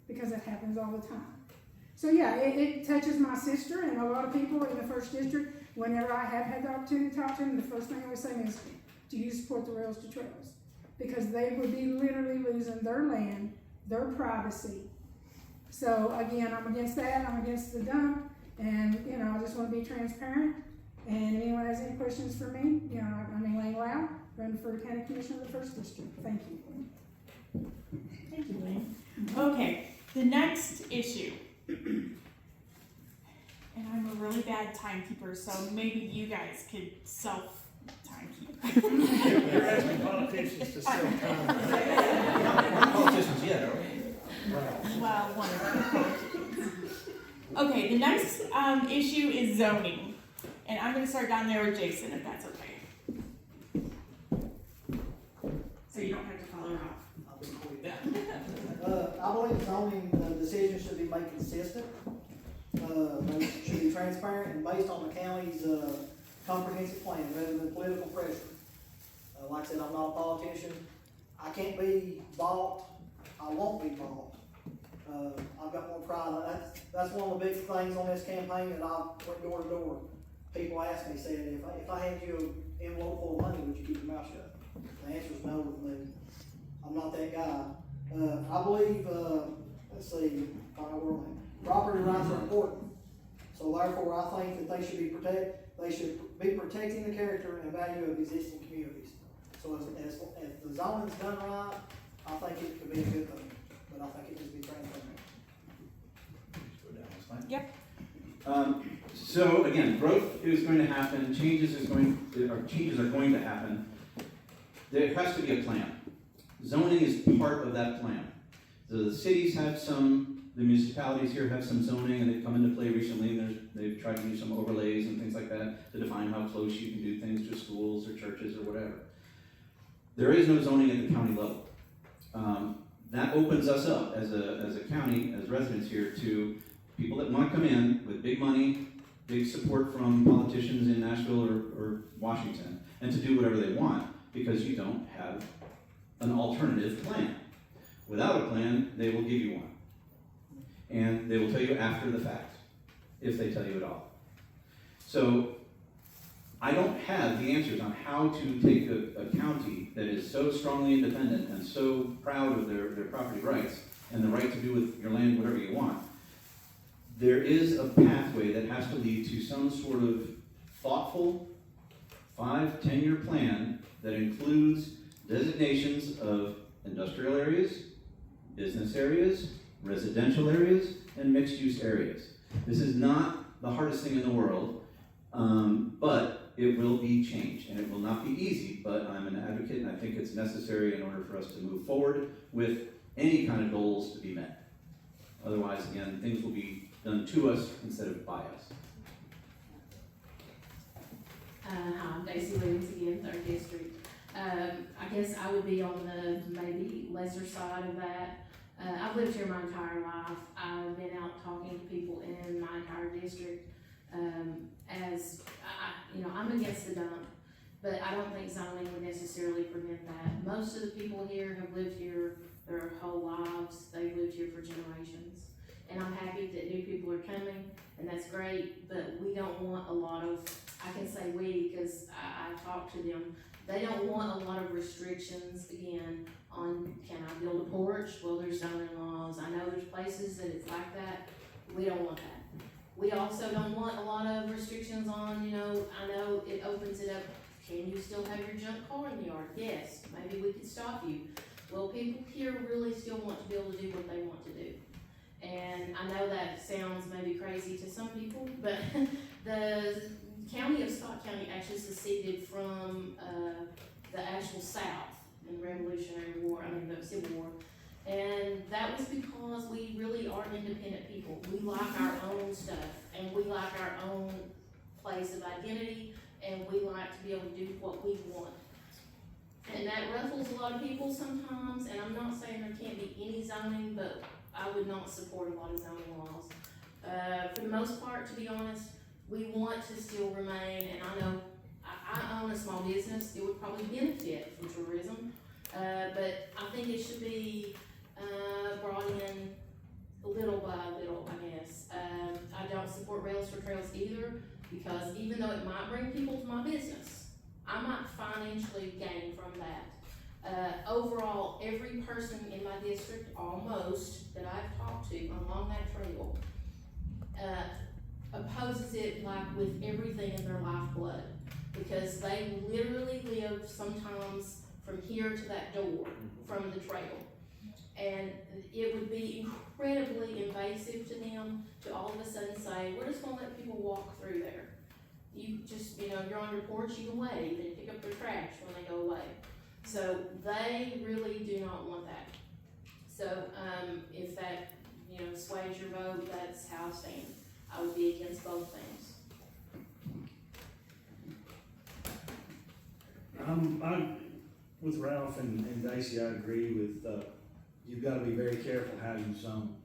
because it happens all the time. So yeah, it touches my sister and a lot of people in the 1st District. Whenever I have had the opportunity to talk to them, the first thing I was saying is, do you support the rails to trails? Because they would be literally losing their land, their privacy. So again, I'm against that. I'm against the dump. And, you know, I just wanna be transparent, and if anyone has any questions for me, you know, I'm Elaine Lau, running for County Commissioner of the First District. Thank you. Thank you, Lynn. Okay, the next issue. And I'm a really bad timekeeper, so maybe you guys could self-timekeep. You're asking politicians to sell time. Politicians yet, are we? Well, one of them. Okay, the next issue is zoning. And I'm gonna start down there with Jason, if that's okay. So you don't have to follow her off. I'll be quick. I believe zoning, decisions should be made consistent. They should be transparent and based on the county's, comprehensive plan rather than political pressure. Like I said, I'm not a politician. I can't be bought. I won't be bought. I've got more pride. That's one of the big things on this campaign that I went door to door. People ask me, said, if I hand you an envelope full of money, would you keep your mouth shut? The answer is no with me. I'm not that guy. I believe, let's see, property rights are important. So therefore, I think that they should be protecting the character and value of existing communities. So as the zoning's done right, I think it could be a good thing, but I think it needs to be transparent. Yep. So again, growth is going to happen, changes are going to happen. There has to be a plan. Zoning is part of that plan. The cities have some, the municipalities here have some zoning, and they've come into play recently. They've tried to do some overlays and things like that to define how close you can do things to schools or churches or whatever. There is no zoning at the county level. That opens us up as a county, as residents here, to people that want to come in with big money, big support from politicians in Nashville or Washington, and to do whatever they want because you don't have an alternative plan. Without a plan, they will give you one. And they will tell you after the fact, if they tell you at all. So, I don't have the answers on how to take a county that is so strongly independent and so proud of their property rights and the right to do with your land whatever you want. There is a pathway that has to lead to some sort of thoughtful 5-10-year plan that includes designations of industrial areas, business areas, residential areas, and mixed-use areas. This is not the hardest thing in the world, but it will be changed, and it will not be easy, but I'm an advocate, and I think it's necessary in order for us to move forward with any kind of goals to be met. Otherwise, again, things will be done to us instead of by us. Hi, I'm Daisy Williams again, 3rd District. I guess I would be on the maybe lesser side of that. I've lived here my entire life. I've been out talking to people in my entire district. I'm against the dump, but I don't think zoning would necessarily prevent that. Most of the people here have lived here their whole lives. They've lived here for generations. And I'm happy that new people are coming, and that's great, but we don't want a lot of, I can say we, because I talk to them, they don't want a lot of restrictions, again, on can I build a porch? Well, there's zoning laws. I know there's places that it's like that. We don't want that. We also don't want a lot of restrictions on, I know it opens it up. Can you still have your junk car in the yard? Yes, maybe we could stop you. Well, people here really still want to be able to do what they want to do. And I know that sounds maybe crazy to some people, but the county of Scott County actually seceded from the actual South in the the Civil War. And that was because we really are independent people. We like our own stuff, and we like our own place of identity, and we like to be able to do what we want. And that ruffles a lot of people sometimes, and I'm not saying there can't be any zoning, but I would not support a lot of zoning laws. For the most part, to be honest, we want to still remain, and I know I own a small business, it would probably benefit from tourism, but I think it should be brought in little by little, I guess. I don't support rails for trails either, because even though it might bring people to my business, I might financially gain from that. Overall, every person in my district, almost, that I've talked to along that trail, opposes it like with everything in their lifeblood, because they literally live sometimes from here to that door, from the trail. And it would be incredibly invasive to them to all of a sudden say, we're just gonna let people walk through there. You just, you know, you're on your porch, you can wave and pick up their trash when they go away. So they really do not want that. So, if that, you know, sways your vote, that's how I stand. I would be against both things. With Ralph and Daisy, I agree with, you've gotta be very careful how you zone,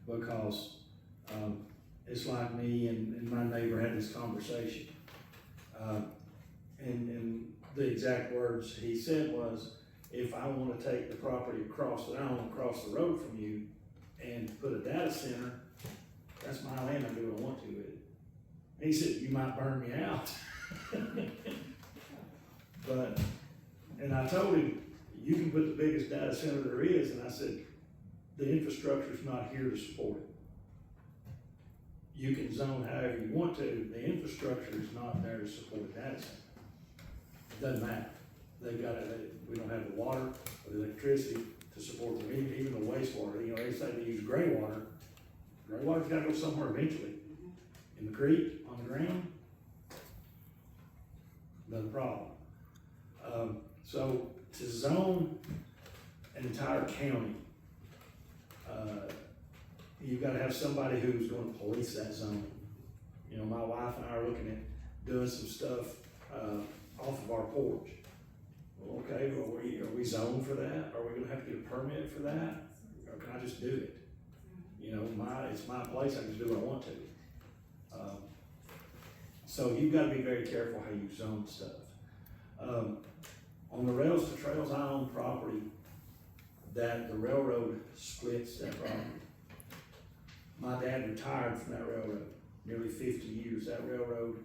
because, it's like me and my neighbor had this conversation. And the exact words he said was, if I wanna take the property across, that I don't wanna cross the road from you and put a data center, that's my land, I do what I want to with it. He said, you might burn me out. But, and I told him, you can put the biggest data center there is, and I said, the infrastructure's not here to support it. You can zone however you want to, the infrastructure is not there to support a data center. It doesn't matter. They've got it, we don't have the water or the electricity to support them, even the wastewater. You know, they say they use gray water. Gray water's gotta go somewhere eventually. In the creek, on the ground, another problem. So to zone an entire county, you've gotta have somebody who's gonna police that zone. You know, my wife and I are looking at doing some stuff, off of our porch. Well, okay, well, are we zoned for that? Are we gonna have to get a permit for that? Or can I just do it? You know, it's my place, I can just do what I want to. So you've gotta be very careful how you zone stuff. On the rails to trails, I own property that the railroad splits that property. My dad retired from that railroad, nearly 50 years. That railroad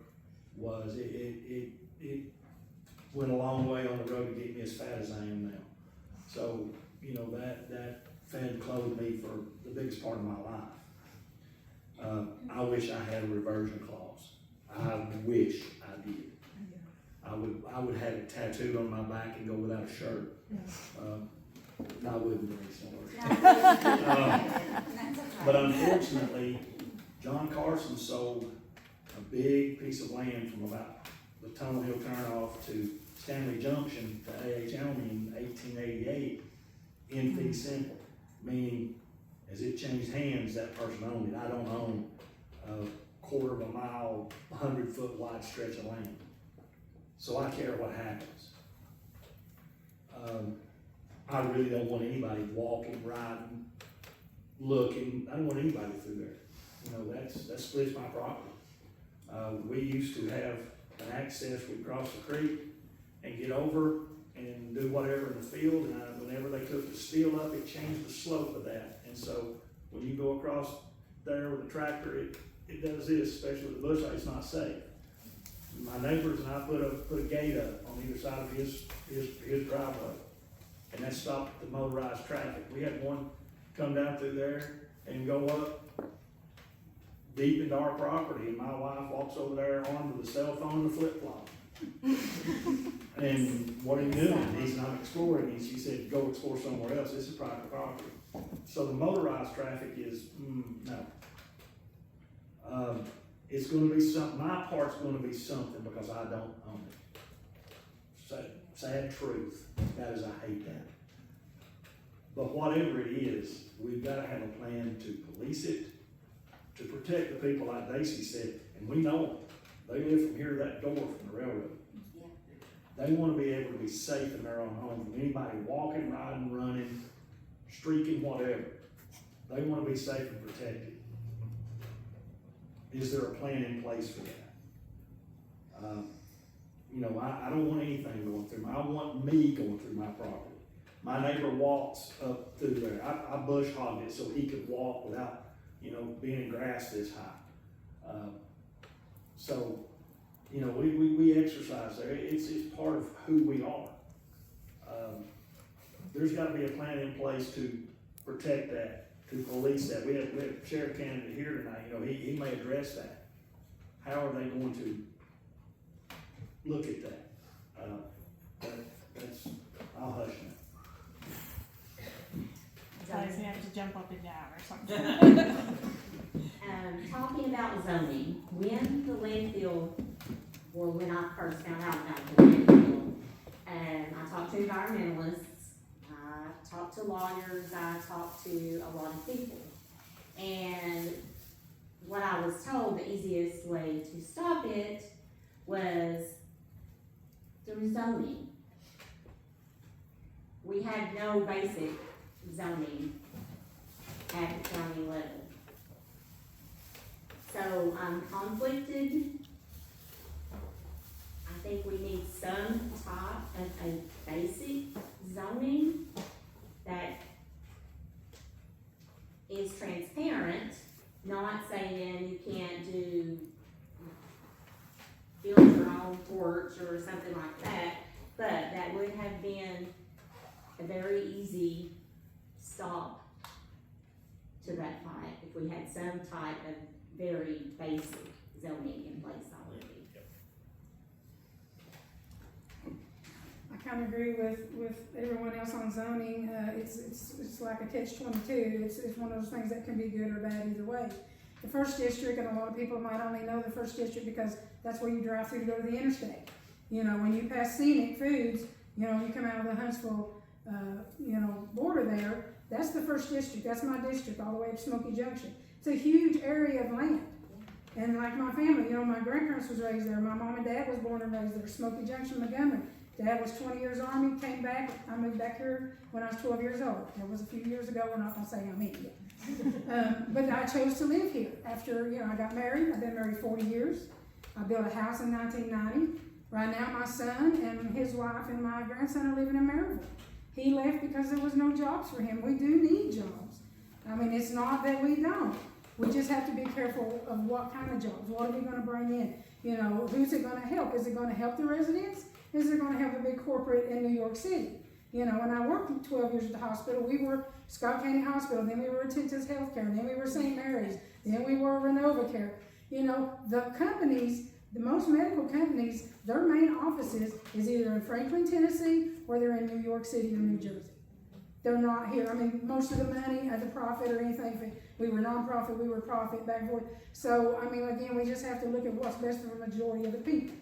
was, it went a long way on the road to get me as fat as I am now. So, you know, that fed, clothed me for the biggest part of my life. I wish I had a reversion clause. I wish I did. I would have it tattooed on my back and go without a shirt. I wouldn't, but unfortunately, John Carson sold a big piece of land from about the tunnel he'll turn off to Stanley Junction to A.H. Elmy in 1888 in fee simple, meaning as it changed hands, that person owned it. I don't own a quarter of a mile, 100-foot wide stretch of land. So I care what happens. I really don't want anybody walking, riding, looking. I don't want anybody through there. You know, that splits my property. We used to have an access, we'd cross the creek and get over and do whatever in the field, and whenever they took the steel up, it changed the slope of that. And so when you go across there with a tractor, it does this, especially with the bush, it's not safe. My neighbors and I put a gate up on either side of his driveway, and that stopped the motorized traffic. We had one come down through there and go up deep into our property, and my wife walks over there armed with a cell phone and a flip flop. And what are you doing? He said, I'm exploring. And she said, go explore somewhere else. This is private property. So the motorized traffic is, no. It's gonna be something, my part's gonna be something because I don't own it. Sad truth, that is, I hate that. But whatever it is, we've gotta have a plan to police it, to protect the people like Daisy said, and we know them. They live from here to that door from the railroad. Yeah. They wanna be able to be safe in their own home from anybody walking, riding, running, streaking, whatever. They wanna be safe and protected. Is there a plan in place for that? You know, I don't want anything going through I want me going through my property. My neighbor walks up through there. I bush hogged it so he could walk without, you know, being in grass this high. So, you know, we exercise there. It's part of who we are. There's gotta be a plan in place to protect that, to police that. We have a sheriff candidate here tonight, you know, he may address that. how are they going to look at that? That's, I'll hush now. Guys, you have to jump up and down or something. Talking about zoning, when the landfill, well, when I first found out about the landfill, I talked to environmentalists, I talked to lawyers, I talked to a lot of people. And what I was told, the easiest way to stop it was through zoning. We had no basic zoning at the county level. So I'm conflicted. I think we need some type of a basic zoning that is transparent, not saying you can't build your own porch or something like that, but that would have been a very easy stop to that fight if we had some type of very basic zoning in place already. I kind of agree with everyone else on zoning. It's like a catch-22. It's one of those things that can be good or bad either way. The first district, and a lot of people might only know the first district because that's where you drive through to go to the interstate. You know, when you pass Scenic Foods, you know, you come out of the Huntsville, border there, that's the first district. That's my district, all the way up Smoky Junction. It's a huge area of land. And like my family, you know, my grandparents was raised there. My mom and dad was born and raised there, Smoky Junction, Montgomery. Dad was 20 years Army, came back. I moved back here when I was 12 years old. That was a few years ago. We're not gonna say how many yet. But I chose to live here. After, I got married. I've been married 40 years. I built a house in 1990. Right now my son and his wife and my grandson are living in Maryville. He left because there was no jobs for him. We do need jobs. I mean, it's not that we don't. We just have to be careful of what kind of jobs. What are we gonna bring in? Who's it gonna help? Is it gonna help the residents? Is it gonna help a big corporate in New York City? When I worked 12 years at the hospital, we were Scott County Hospital, then we were Attentive Healthcare, then we were St. Mary's, then we were RenovaCare. The companies, the most medical companies, their main offices is either in Franklin, Tennessee, or they're in New York City or New Jersey. They're not here. I mean, most of the money, the profit or anything, we were nonprofit, we were profit, back and forth. So, I mean, again, we just have to look at what's best for the majority of the people.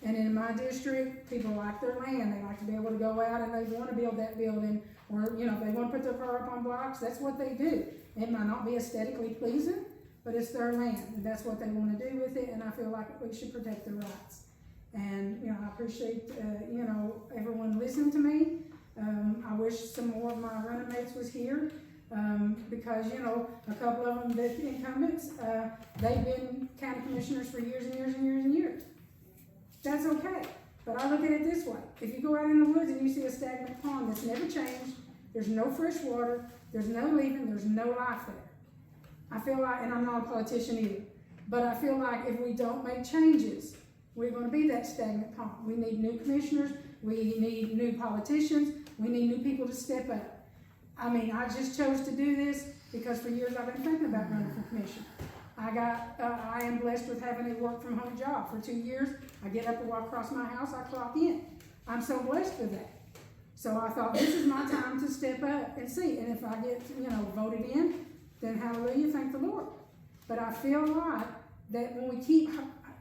And in my district, people like their land. They like to be able to go out and they want to build that building, or, if they want to put their car up on blocks, that's what they do. It might not be aesthetically pleasing, but it's their land, and that's what they want to do with it, and I feel like we should protect their rights. And, I appreciate, everyone listening to me. I wish some more of my running mates was here, because, a couple of them, the incumbents, they've been county commissioners for years and years and years and years. That's okay, but I look at it this way. If you go out in the woods and you see a stagnant pond that's never changed, there's no fresh water, there's no leaving, there's no life there. I feel like, and I'm not a politician either, but I feel like if we don't make changes, we're gonna be that stagnant pond. We need new commissioners, we need new politicians, we need new people to step up. I mean, I just chose to do this because for years I've been thinking about running for commissioner. I am blessed with having a work from home job. For 2 years, I get up and walk across my house, I clock in. I'm so blessed with that. So I thought this is my time to step up and see. And if I get, voted in, then hallelujah, thank the Lord. But I feel like that when we keep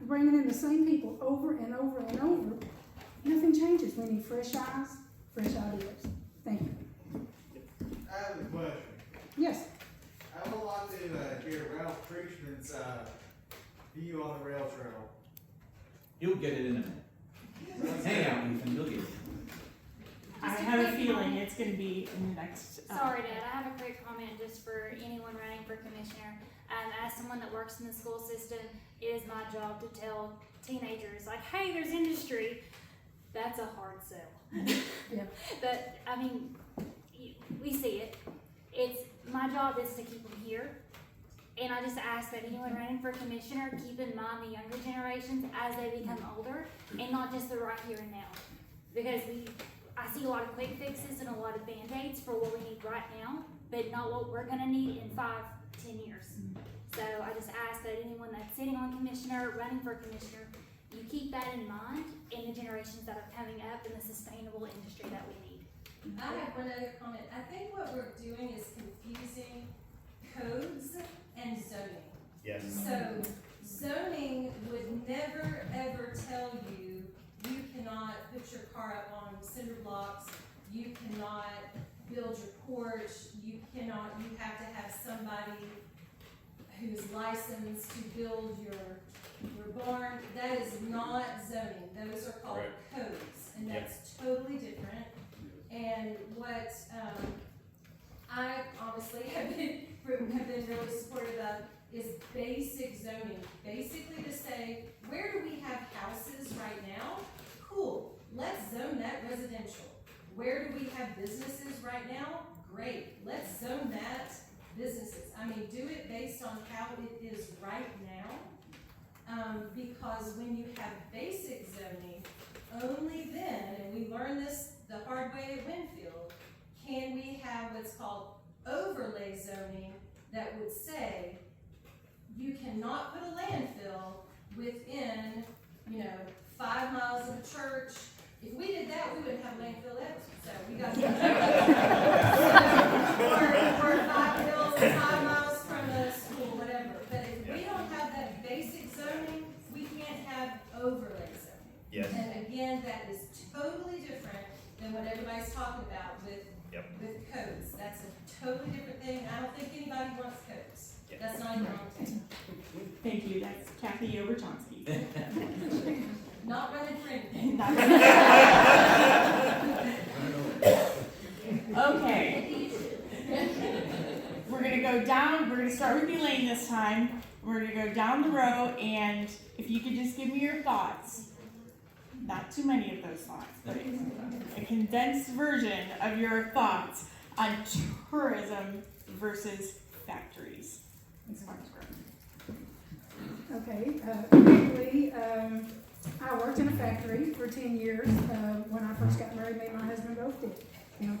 bringing in the same people over and over and over, nothing changes. We need fresh eyes, fresh ideas. Thank you. I have a question. Yes. I would like to hear Ralph Preachman's view on the rail trail. You'll get it in a minute. Hang out, Ethan, you'll get it. I have a feeling it's gonna be in the next. Sorry, Dad, I have a quick comment just for anyone running for commissioner. As someone that works in the school system, it is my job to tell teenagers, like, hey, there's industry. That's a hard sell. Yeah. But, I mean, we see it. My job is to keep them here. And I just ask that anyone running for commissioner keep in mind the younger generations as they become older, and not just the right here and now. Because I see a lot of quick fixes and a lot of band-aids for what we need right now, but not what we're gonna need in 5, 10 years. So I just ask that anyone that's sitting on commissioner, running for commissioner, you keep that in mind in the generations that are coming up in the sustainable industry that we need. I have one other comment. I think what we're doing is confusing codes and zoning. Yes. So zoning would never ever tell you, you cannot put your car up on cinder blocks, you cannot build your porch, you have to have somebody who's licensed to build your barn. That is not zoning. Those are called codes, and that's totally different. And what I honestly have been really supportive of is basic zoning. Basically to say, where do we have houses right now? Cool, let's zone that residential. Where do we have businesses right now? Great, let's zone that businesses. I mean, do it based on how it is right now. Because when you have basic zoning, only then, and we learned this the hard way at Winfield, can we have what's called overlay zoning that would say you cannot put a landfill within, 5 miles of a church. If we did that, we wouldn't have a landfill ever. So we got or 5 miles from a school, whatever. But if we don't have that basic zoning, we can't have overlay zoning. Yes. And again, that is totally different than what everybody's talking about with codes. That's a totally different thing. I don't think anybody wants codes. That's not even on the table. Thank you, that's Kathy Oberchonsky. Not running for anything. Okay. We're gonna go down, we're gonna start with Elaine this time. We're gonna go down the row, and if you could just give me your thoughts, not too many of those thoughts, but a condensed version of your thoughts on tourism versus factories. Okay, quickly, I worked in a factory for 10 years. When I first got married, me and my husband both did.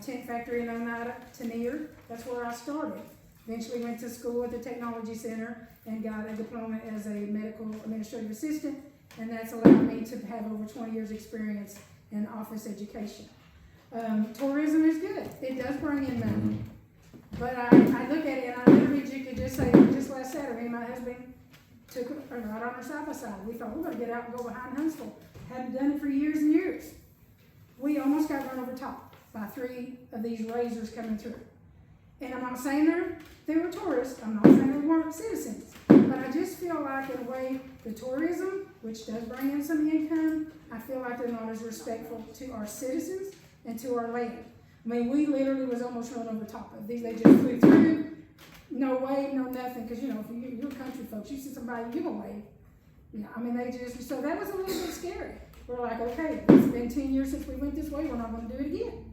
Tent factory in Oneida, Tenier, that's where I started. Eventually went to school at the Technology Center and got a diploma as a medical administrative assistant, and that's allowed me to have over 20 years experience in office education. Tourism is good. It does bring in money. But I look at it and I literally could just say, just last Saturday, my husband took a ride on our side by side. We thought, we're gonna get out and go behind Huntsville. Hadn't done it for years and years. We almost got run over top by 3 of these razors coming through. And I'm not saying they were tourists, I'm not saying they weren't citizens, but I just feel like in a way, the tourism, which does bring in some income, I feel like they're not as respectful to our citizens and to our land. I mean, we literally was almost run over top of these. They just flew through, no wave, no nothing, because if you're country folks, you see somebody, you gonna wave. I mean, so that was a little bit scary. We're like, okay, it's been 10 years since we went this way, we're not gonna do it again.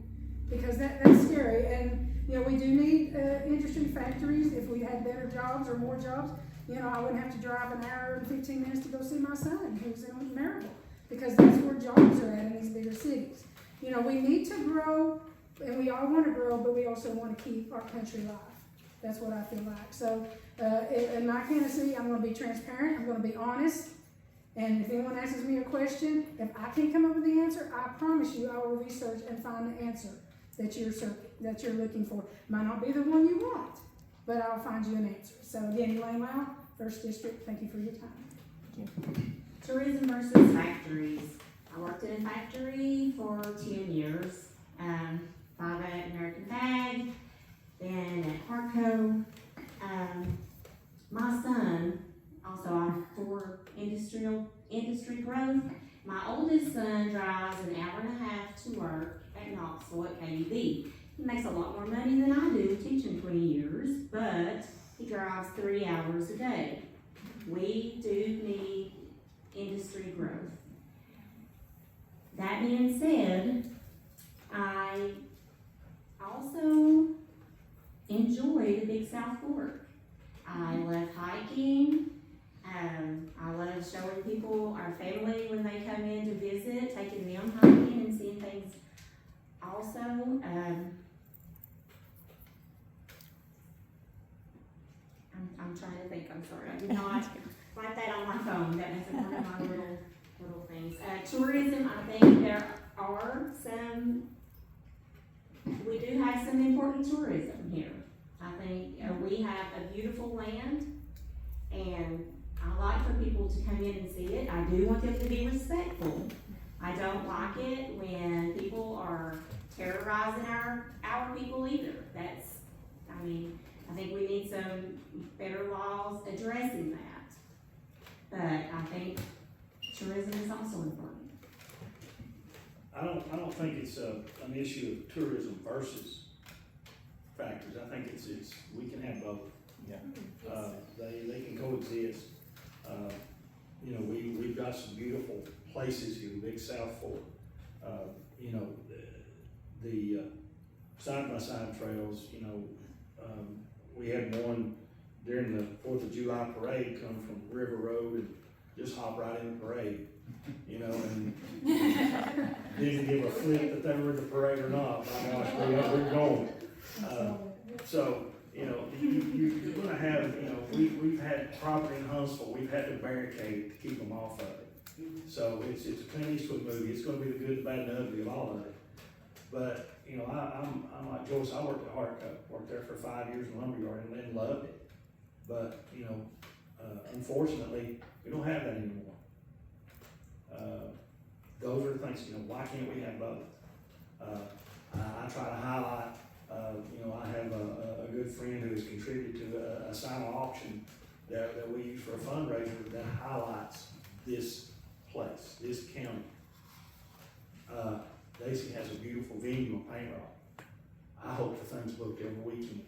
Because that's scary, and we do need industry factories. If we had better jobs or more jobs, I wouldn't have to drive an hour and 15 minutes to go see my son who's in Maryville, because that's where jobs are at in these bigger cities. We need to grow, and we all want to grow, but we also want to keep our country alive. That's what I feel like. So in my candidacy, I'm going to be transparent, I'm going to be honest, and if anyone asks me a question, if I can't come up with the answer, I promise you I will research and find the answer that you're looking for. Might not be the one you want, but I'll find you an answer. So again, Elaine Lau, 1st District, thank you for your time. Tourism versus factories. I worked in a factory for 10 years, 5 at American Bag, then at Harco. My son, also for industry growth, my oldest son drives an hour and a half to work at Knoxville at KUB. He makes a lot more money than I do teaching 20 years, but he drives 3 hours a day. We do need industry growth. That being said, I also enjoy the Big South Fork. I love hiking. I love showing people, our family, when they come in to visit, taking them hiking and seeing things. Also, I'm trying to think, I'm sorry, I did not write that on my phone, that wasn't one of my little things. Tourism, I think there are some, we do have some important tourism here. I think we have a beautiful land, and I like for people to come in and see it. I do want them to be respectful. I don't like it when people are terrorizing our people either. I think we need some better laws addressing that. But I think tourism is also important. I don't think it's an issue of tourism versus factors. I think it's we can have both. Yeah. They can coexist. You know, we've got some beautiful places here, Big South Fork. You know, the side-by-side trails, you know, we had one during the 4th of July parade come from River Road and just hop right in the parade, you know, and didn't give a flip that they were in the parade or not. My gosh, we're going. So, you know, you're gonna have, you know, we've had property in Huntsville, we've had to barricade to keep them off of it. So it's a Clint Eastwood movie, it's gonna be the good, the bad, and the ugly of all of it. But, you know, I'm like Joyce, I worked at Hardcup, worked there for 5 years in the lumberyard and loved it. But, you know, unfortunately, we don't have that anymore. Those are the things, you know, why can't we have both? I try to highlight, you know, I have a good friend who has contributed to a silent auction that we use for a fundraiser that highlights this place, this county. Daisy has a beautiful venue on Paint Rock. I hope the thing's booked every weekend.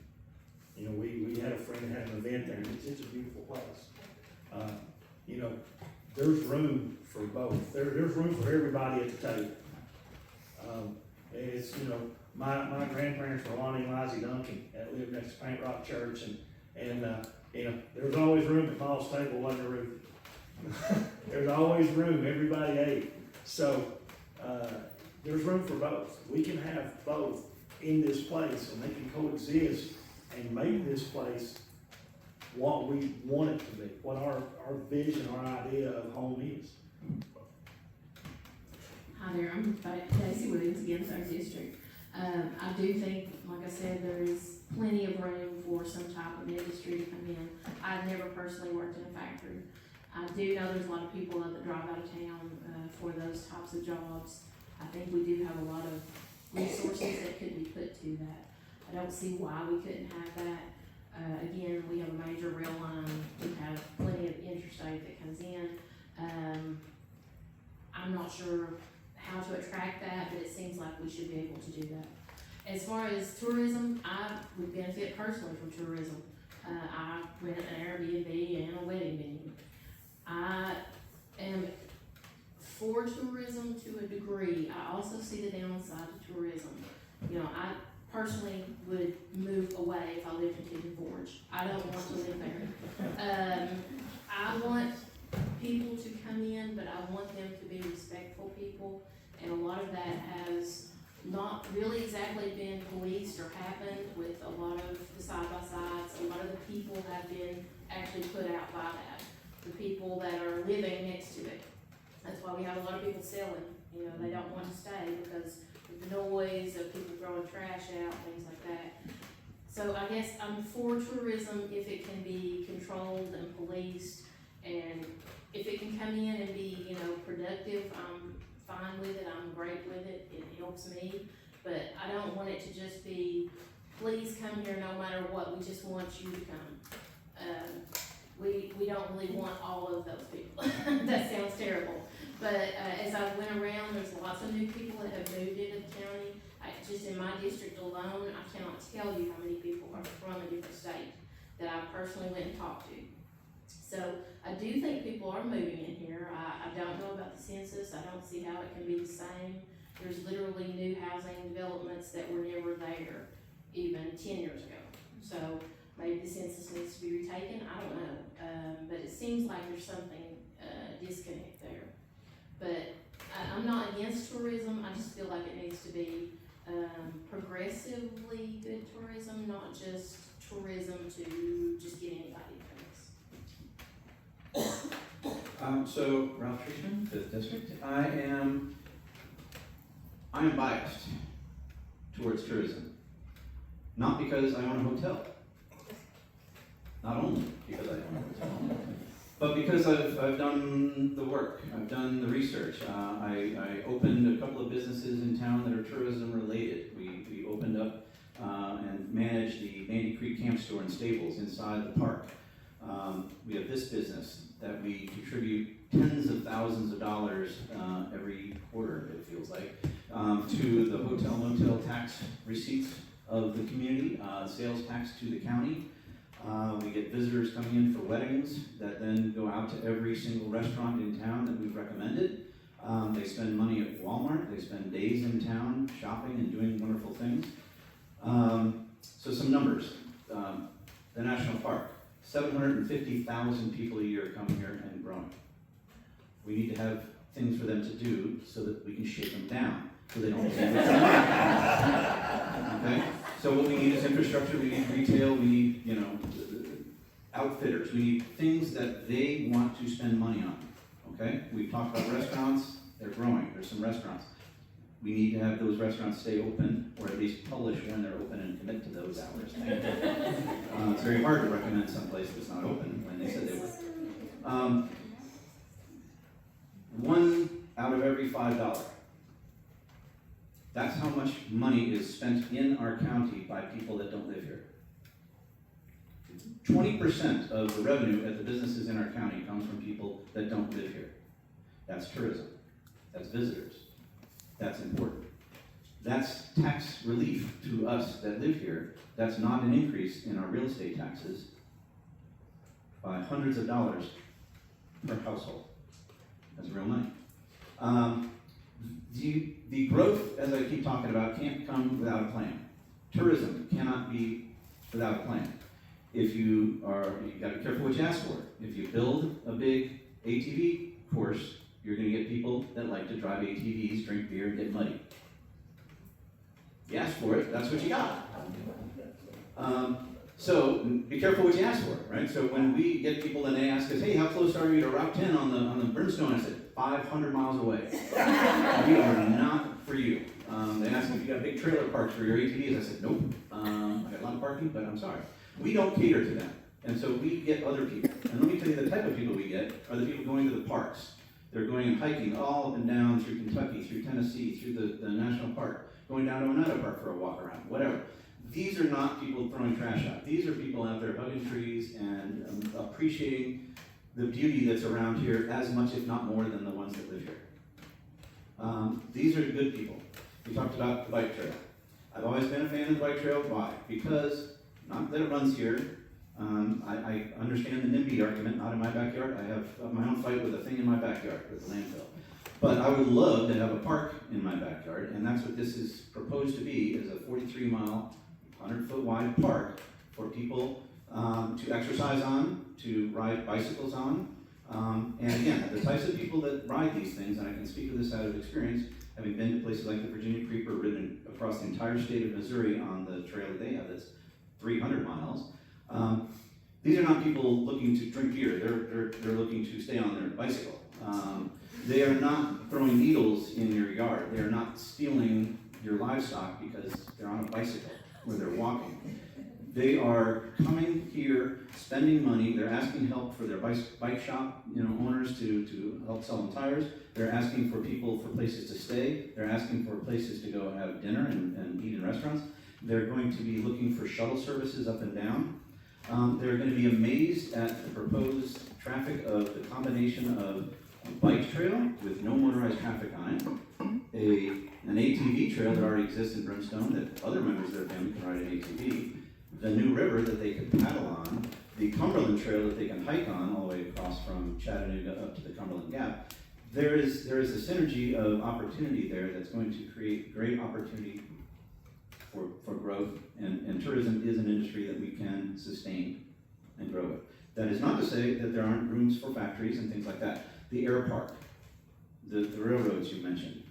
You know, we had a friend that had an event there, and it's a beautiful place. You know, there's room for both. There's room for everybody at the table. It's, you know, my grandparents were Lonnie and Lizzie Duncan that lived next to Paint Rock Church, and you know, there was always room at Paul's table, wasn't there, Ruth? There's always room, everybody ate. So, there's room for both. We can have both in this place, and they can coexist and make this place what we want it to be, what our vision, our idea of home is. Hi there, I'm Daisy Williams again, 3rd District. I do think, like I said, there is plenty of room for some type of industry to come in. I've never personally worked in a factory. I do know there's a lot of people that drive out of town for those types of jobs. I think we do have a lot of resources that could be put to that. I don't see why we couldn't have that. Again, we have a major rail line, we have plenty of interstate that comes in. I'm not sure how to attract that, but it seems like we should be able to do that. As far as tourism, I would benefit personally from tourism. I rent an Airbnb and a wedding venue. I am for tourism to a degree. I also see the downside to tourism. You know, I personally would move away if I lived in Pigeon Forge. I don't want to live there. I want people to come in, but I want them to be respectful people, and a lot of that has not really exactly been policed or happened with a lot of the side-by-sides. A lot of the people have been actually put out by that, the people that are living next to it. That's why we have a lot of people selling. You know, they don't want to stay because of the noise of people throwing trash out, things like that. So I guess I'm for tourism if it can be controlled and policed, and if it can come in and be, you know, productive, I'm fine with it, I'm great with it, it helps me. But I don't want it to just be, please come here no matter what, we just want you to come. We don't really want all of those people. That sounds terrible. But as I went around, there's lots of new people that have moved into the county. Just in my district alone, I cannot tell you how many people are from a different state that I personally went and talked to. So I do think people are moving in here. I don't know about the census. I don't see how it can be the same. There's literally new housing developments that were never there even 10 years ago. So maybe the census needs to be retaken. I don't know. But it seems like there's something disconnect there. But I'm not against tourism. I just feel like it needs to be progressively good tourism, not just tourism to just get anybody to come. So Ralph Trishman, 5th District. I am biased towards tourism. Not because I own a hotel. Not only because I own a hotel, but because I've done the work, I've done the research. I opened a couple of businesses in town that are tourism related. We opened up and managed the Mandy Creek Camp Store and Stables inside the park. We have this business that we contribute tens of thousands of dollars every quarter, it feels like, to the hotel motel tax receipts of the community, sales tax to the county. We get visitors coming in for weddings that then go out to every single restaurant in town that we've recommended. They spend money at Walmart, they spend days in town shopping and doing wonderful things. So some numbers. The National Park, 750,000 people a year come here and growing. We need to have things for them to do so that we can shake them down, so they don't leave with their money. Okay? So what we need is infrastructure, we need retail, we need, outfitters, we need things that they want to spend money on. Okay? We've talked about restaurants, they're growing, there's some restaurants. We need to have those restaurants stay open, or at least publish when they're open and commit to those hours. It's very hard to recommend someplace that's not open when they said they were. 1 out of every $5. That's how much money is spent in our county by people that don't live here. 20% of the revenue at the businesses in our county comes from people that don't live here. That's tourism. That's visitors. That's important. That's tax relief to us that live here. That's not an increase in our real estate taxes by hundreds of dollars per household. That's real money. The growth, as I keep talking about, can't come without a plan. Tourism cannot be without a plan. You gotta be careful what you ask for. If you build a big ATV course, you're gonna get people that like to drive ATVs, drink beer, and get muddy. You ask for it, that's what you got. So be careful what you ask for, right? So when we get people and they ask us, hey, how close are you to Route 10 on the Brimstone? I said, 500 miles away. We are not for you. They asked me if you got big trailer parks for your ATVs. I said, nope. I got a lot of parking, but I'm sorry. We don't cater to them. And so we get other people. And let me tell you the type of people we get are the people going to the parks. They're going and hiking all up and down through Kentucky, through Tennessee, through the national park, going down to another park for a walk around, whatever. These are not people throwing trash out. These are people out there hugging trees and appreciating the beauty that's around here as much, if not more, than the ones that live here. These are good people. We talked about the bike trail. I've always been a fan of the bike trail. Why? Because, not that it runs here, I understand the NIMBY argument, not in my backyard. I have my own fight with a thing in my backyard, with the landfill. But I would love to have a park in my backyard, and that's what this is proposed to be, is a 43-mile, 100-foot wide park for people to exercise on, to ride bicycles on. And again, the types of people that ride these things, and I can speak to this out of experience, having been to places like the Virginia Creeper, ridden across the entire state of Missouri on the trail that they have that's 300 miles. These are not people looking to drink beer, they're looking to stay on their bicycle. They are not throwing needles in your yard. They are not stealing your livestock because they're on a bicycle or they're walking. They are coming here, spending money. They're asking help for their bike shop, owners to help sell them tires. They're asking for people for places to stay. They're asking for places to go have dinner and eat in restaurants. They're going to be looking for shuttle services up and down. They're going to be amazed at the proposed traffic of the combination of a bike trail with no motorized traffic on it, an ATV trail that already exists in Brimstone that other members of their family can ride an ATV, the new river that they can paddle on, the Cumberland Trail that they can hike on all the way across from Chattanooga up to the Cumberland Gap. There is a synergy of opportunity there that's going to create great opportunity for growth, and tourism is an industry that we can sustain and grow it. That is not to say that there aren't rooms for factories and things like that. The air park, the railroads you mentioned,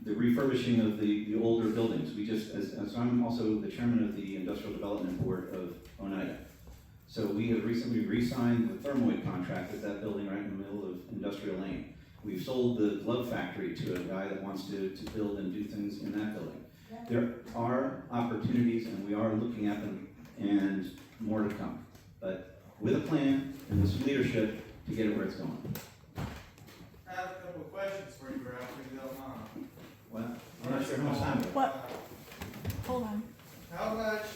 the refurbishing of the older buildings. We just, as I'm also the chairman of the Industrial Development Board of Oneida. So we have recently re-signed the Thermoid contract with that building right in the middle of Industrial Lane. We've sold the glove factory to a guy that wants to build and do things in that building. There are opportunities, and we are looking at them, and more to come. But with a plan and with some leadership to get it where it's going. I have a couple of questions for you, Ralph, if you don't mind. Well, I'm not sure how much time. What? Hold on. How much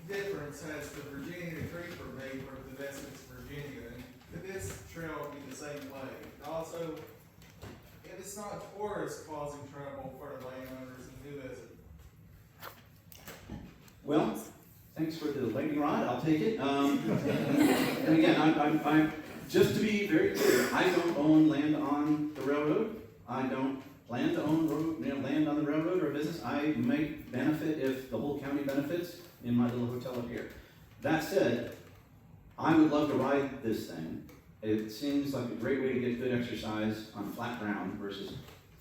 difference has the Virginia to Creeper made for the West Virginia? And could this trail be the same way? Also, if it's not tourists causing trouble for the landowners, and who is it? Well, thanks for the lightning rod, I'll take it. And again, I'm just to be very clear, I don't own land on the railroad. I don't plan to own land on the railroad or a business. I might benefit if the whole county benefits in my little hotel up here. That said, I would love to ride this thing. It seems like a great way to get good exercise on flat ground versus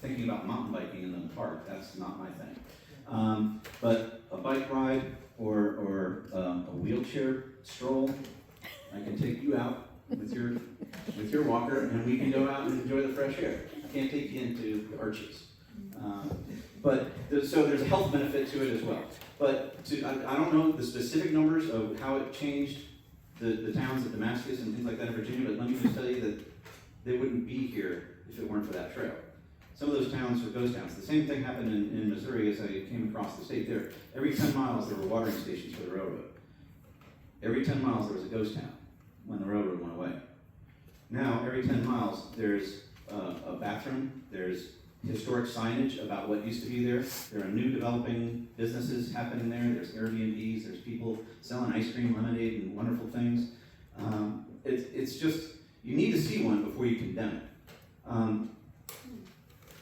thinking about mountain biking in the park. That's not my thing. But a bike ride or a wheelchair stroll, I can take you out with your walker, and we can go out and enjoy the fresh air. I can't take you into the Arches. So there's a health benefit to it as well. But I don't know the specific numbers of how it changed the towns of Damascus and things like that in Virginia, but let me just tell you that they wouldn't be here if it weren't for that trail. Some of those towns were ghost towns. The same thing happened in Missouri as I came across the state there. Every 10 miles there were watering stations for the railroad. Every 10 miles there was a ghost town when the railroad went away. Now, every 10 miles there's a bathroom, there's historic signage about what used to be there. There are new developing businesses happening there. There's Airbnbs, there's people selling ice cream, lemonade, and wonderful things. It's just, you need to see one before you condemn it.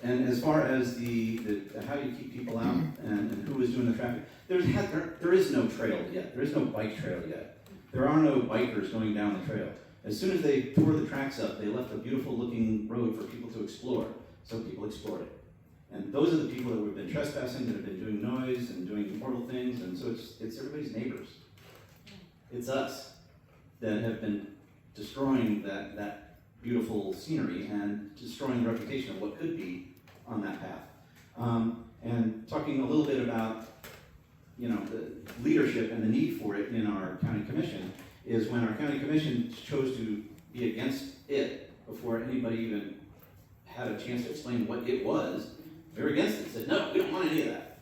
And as far as the how you keep people out and who is doing the traffic, there is no trail yet. There is no bike trail yet. There are no bikers going down the trail. As soon as they tore the tracks up, they left a beautiful looking road for people to explore. So people explored it. And those are the people that have been trespassing, that have been doing noise and doing immoral things, and so it's everybody's neighbors. It's us that have been destroying that beautiful scenery and destroying the reputation of what could be on that path. And talking a little bit about, the leadership and the need for it in our county commission is when our county commission chose to be against it before anybody even had a chance to explain what it was. They were against it, said, no, we don't want any of that.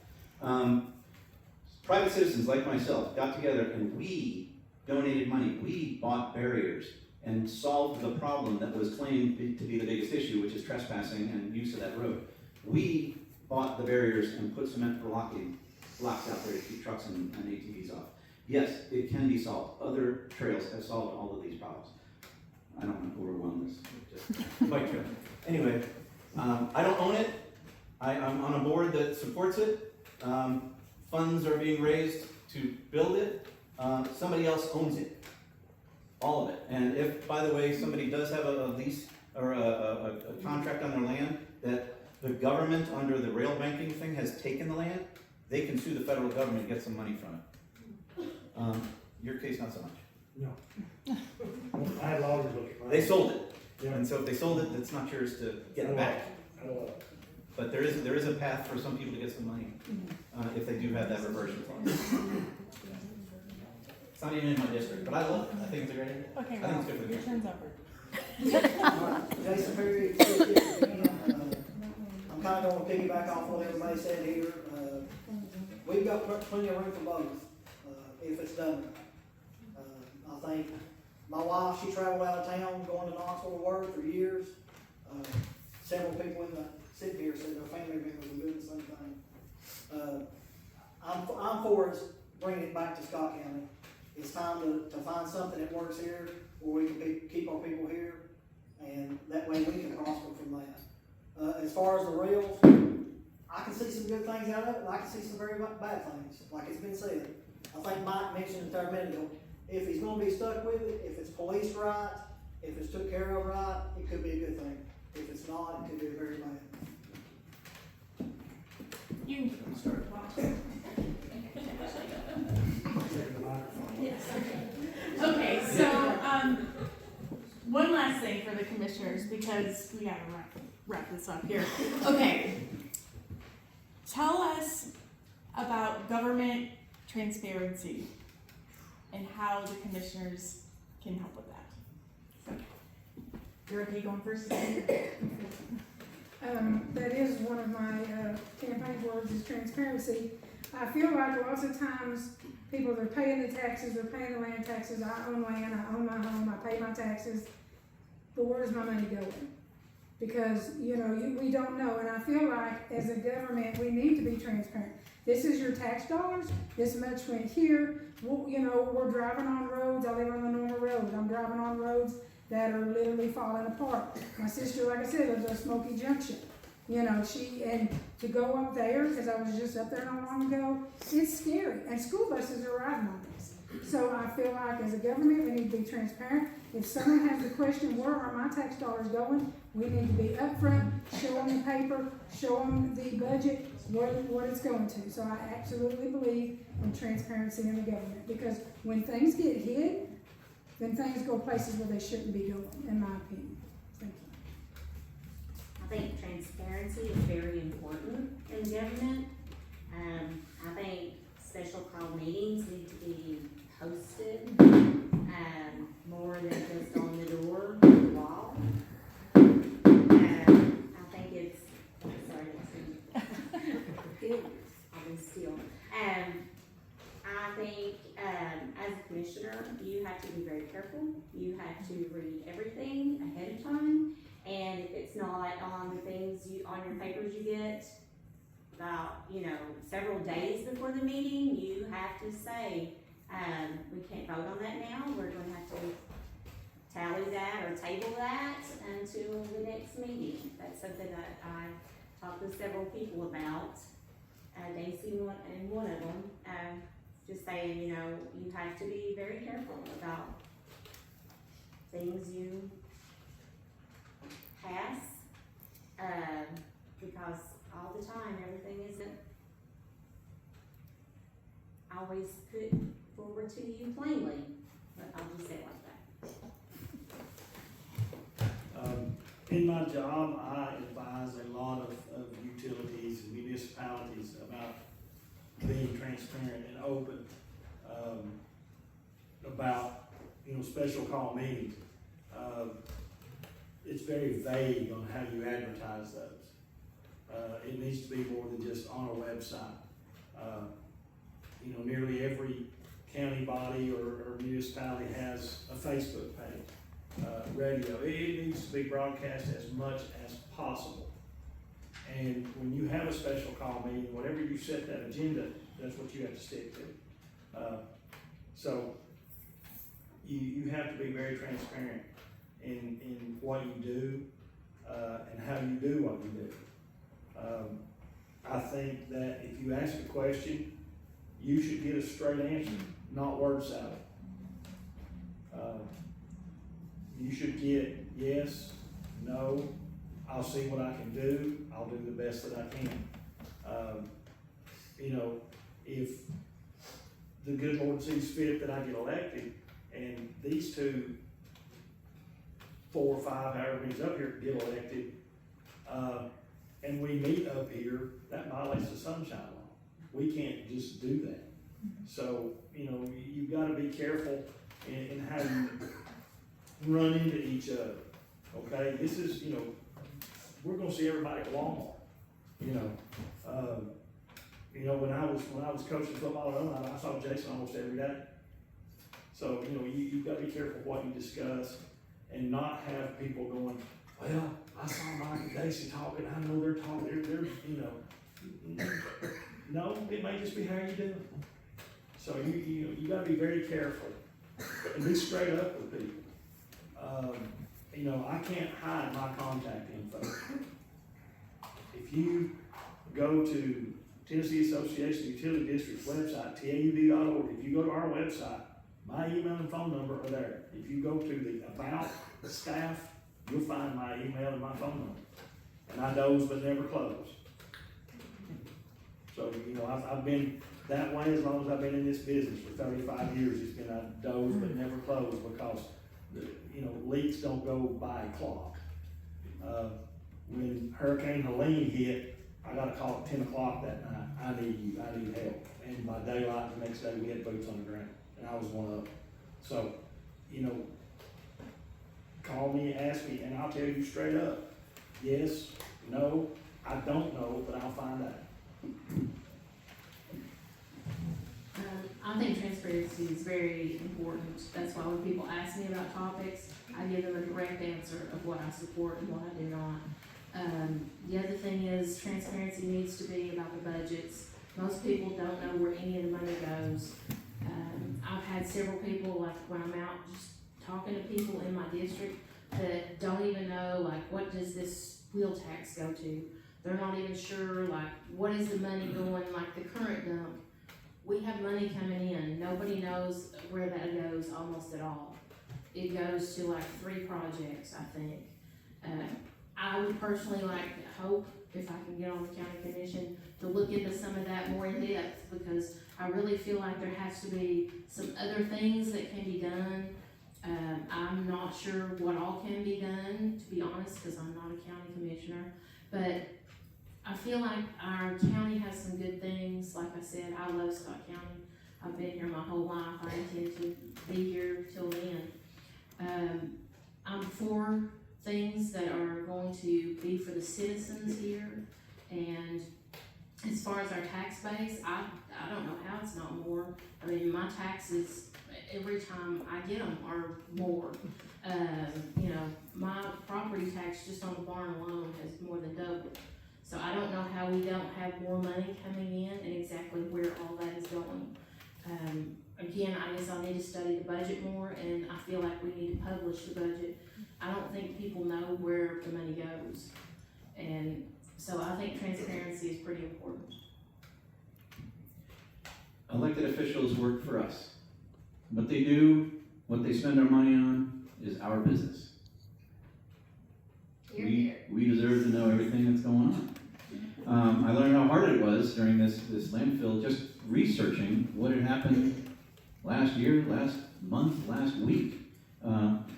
Private citizens like myself got together and we donated money. We bought barriers and solved the problem that was claimed to be the biggest issue, which is trespassing and use of that road. We bought the barriers and put cement blocks out there to keep trucks and ATVs off. Yes, it can be solved. Other trails have solved all of these problems. I don't want to overwhelm this, just bike trail. Anyway, I don't own it. I'm on a board that supports it. Funds are being raised to build it. Somebody else owns it. All of it. And if, by the way, somebody does have a lease or a contract on their land that the government under the rail banking thing has taken the land, they can sue the federal government and get some money from it. Your case, not so much. No. I had lawyers look at mine. They sold it. Yeah. And so if they sold it, it's not yours to get it back. I know. But there is a path for some people to get some money, if they do have that reversion clause. It's not even in my district, but I love it. I think it's a great idea. Okay, I think it's good for the your county. turn's over. Jason Perry, I'm kinda gonna piggyback off what everybody said here. We've got plenty of room for both, if it's done. I think my wife, she traveled out of town going to Knoxville to work for years. Several people in the city here said their family members were doing the same thing. I'm for us bringing it back to Scott County. It's time to find something that works here, where we can keep our people here, and that way we can prosper from that. As far as the rails, I can see some good things out of it, and I can see some very bad things, like it's been said. I think Mike mentioned it there a minute ago. If he's gonna be stuck with it, if it's policed right, if it's took care of right, it could be a good thing. If it's not, it could be very bad. You can start watching. Yes. Okay, commissioners, because we gotta wrap this up here. Okay. Tell us about government transparency and how the commissioners can help with that. So, you're okay going first? That is one of my campaign words, is transparency. I feel like lots of times people are paying the taxes, they're paying the land taxes, I own land, I own my home, I pay my taxes, but where's my money going? Because, we don't know, and I feel like as a government, we need to be transparent. This is your tax dollars, this much went here, we're driving on roads, I live on the normal road, I'm driving on roads that are literally falling apart. My sister, like I said, lives at Smoky Junction. And to go up there, because I was just up there not long ago, it's scary. And school buses are riding on this. So I feel like as a government, we need to be transparent. If someone has a question, where are my tax dollars going? We need to be upfront, show them the paper, show them the budget, what it's going to. So I absolutely believe in transparency in the government, because when things get hid, then things go places where they shouldn't be going, in my opinion. Thank you. I think transparency is very important in government. I think special call meetings need to be posted, more than just on the door, the wall. I think it's, sorry, I'll be still. I think, as a commissioner, you have to be very careful. You have to read everything ahead of time. And if it's not on the things on your papers you get about, several days before the meeting, you have to say, we can't vote on that now. We're going to have to tally that or table that until the next meeting. That's something that I talked with several people about. Daisy and one of them, just saying, you have to be very careful about things you pass, because all the time, everything isn't always put forward to you plainly, but I'll just say it like that. In my job, I advise a lot of utilities and municipalities about being transparent and open, about, special call meetings. It's very vague on how you advertise those. It needs to be more than just on a website. Nearly every county body or municipality has a Facebook page, radio. It needs to be broadcast as much as possible. And when you have a special call meeting, whatever you set that agenda, that's what you have to stick to. So you have to be very transparent in what you do, and how you do what you do. I think that if you ask a question, you should get a straight answer, not word salad. You should get yes, no, I'll see what I can do, I'll do the best that I can. If the good Lord sees fit that I get elected, and these 2, 4 or 5, however many's up here get elected, and we meet up here, that violates the sunshine law. We can't just do that. So, you've got to be careful in how you run into each other. Okay, this is, we're gonna see everybody at Walmart. When I was coaching football, I saw Jason almost every day. So, you've got to be careful what you discuss and not have people going, well, I saw Mike and Daisy talking, I know they're talking, they're no, it may just be how you do it. So you got to be very careful and be straight up with people. I can't hide my contact info. If you go to Tennessee Association of Utility Districts website, taud.org, if you go to our website, my email and phone number are there. If you go to the About staff, you'll find my email and my phone number. And I doze but never close. So, I've been that way as long as I've been in this business for 35 years. It's been I doze but never close, because leaks don't go by clock. When Hurricane Helene hit, I got a call at 10 o'clock that night, I need help. And by daylight the next day, we had boots on the ground, and I was one of them. So, call me, ask me, and I'll tell you straight up, yes, no, I don't know, but I'll find out. I think transparency is very important. That's why when people ask me about topics, I give them a direct answer of what I support and what I do not. The other thing is transparency needs to be about the budgets. Most people don't know where any of the money goes. I've had several people, like when I'm out just talking to people in my district that don't even know, like, what does this wheel tax go to? They're not even sure, like, what is the money going, like the current dump. We have money coming in. Nobody knows where that goes almost at all. It goes to like 3 projects, I think. I would personally like to hope, if I can get on the county commission, to look into some of that more in depth, because I really feel like there has to be some other things that can be done. I'm not sure what all can be done, to be honest, because I'm not a county commissioner, but I feel like our county has some good things. Like I said, I love Scott County. I've been here my whole life. I intend to be here till the end. I'm for things that are going to be for the citizens here. And as far as our tax base, I don't know how it's not more. I mean, my taxes, every time I get them, are more. My property tax just on the barn alone has more than doubled. So I don't know how we don't have more money coming in and exactly where all that is going. Again, I guess I'll need to study the budget more, and I feel like we need to publish the budget. I don't think people know where the money goes. And so I think transparency is pretty important. Elected officials work for us. What they do, what they spend our money on, is our business. We deserve to know everything that's going on. I learned how hard it was during this landfill, just researching what had happened last year, last month, last week.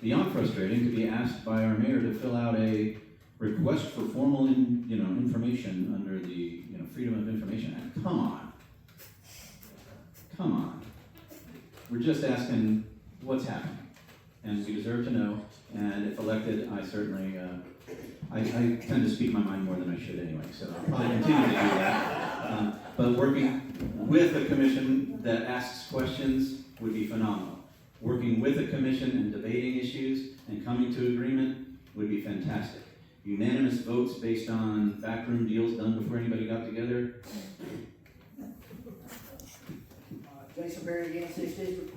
Beyond frustrating to be asked by our mayor to fill out a request for formal information under the Freedom of Information Act. Come on. We're just asking what's happening, and we deserve to know. And if elected, I certainly I tend to speak my mind more than I should anyway, so I'll probably continue to do that. But working with a commission that asks questions would be phenomenal. Working with a commission and debating issues and coming to agreement would be fantastic. Unanimous votes based on backroom deals done before anybody got together. Jason Berry again, 6th District.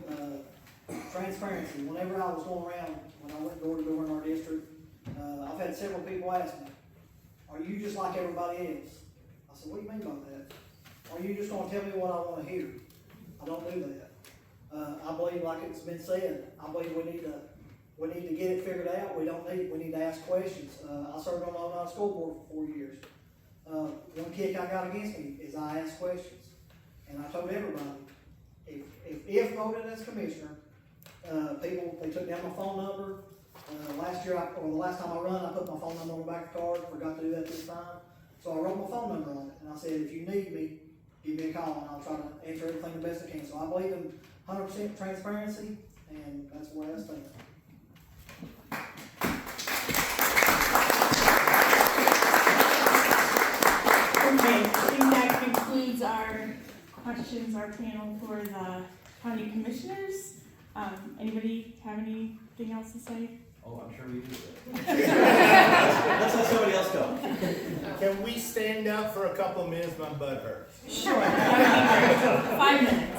Transparency. Whenever I was going around, when I went door to door in our district, I've had several people ask me, "Are you just like everybody else?" I said, "What do you mean by that? Are you just going to tell me what I want to hear?" I don't do that. I believe, like it's been said, I believe we need to get it figured out. We need to ask questions. I served on the Oneida School Board for 4 years. One kick I got against me is I asked questions, and I told everybody, if voted as commissioner, they took down my phone number. Last year, or the last time I run, I put my phone number on the back of the card. Forgot to do that this time. So I wrote my phone number on it, and I said, if you need me, give me a call, and I'll try to answer everything the best I can. So I believe in 100% transparency, and that's where I stand. Okay, I think that concludes our questions, our panel for the county commissioners. Anybody have anything else to say? Oh, I'm sure we do. Let's let somebody else go. Can we stand up for a couple of minutes? My butt hurts. Sure. 5 minutes.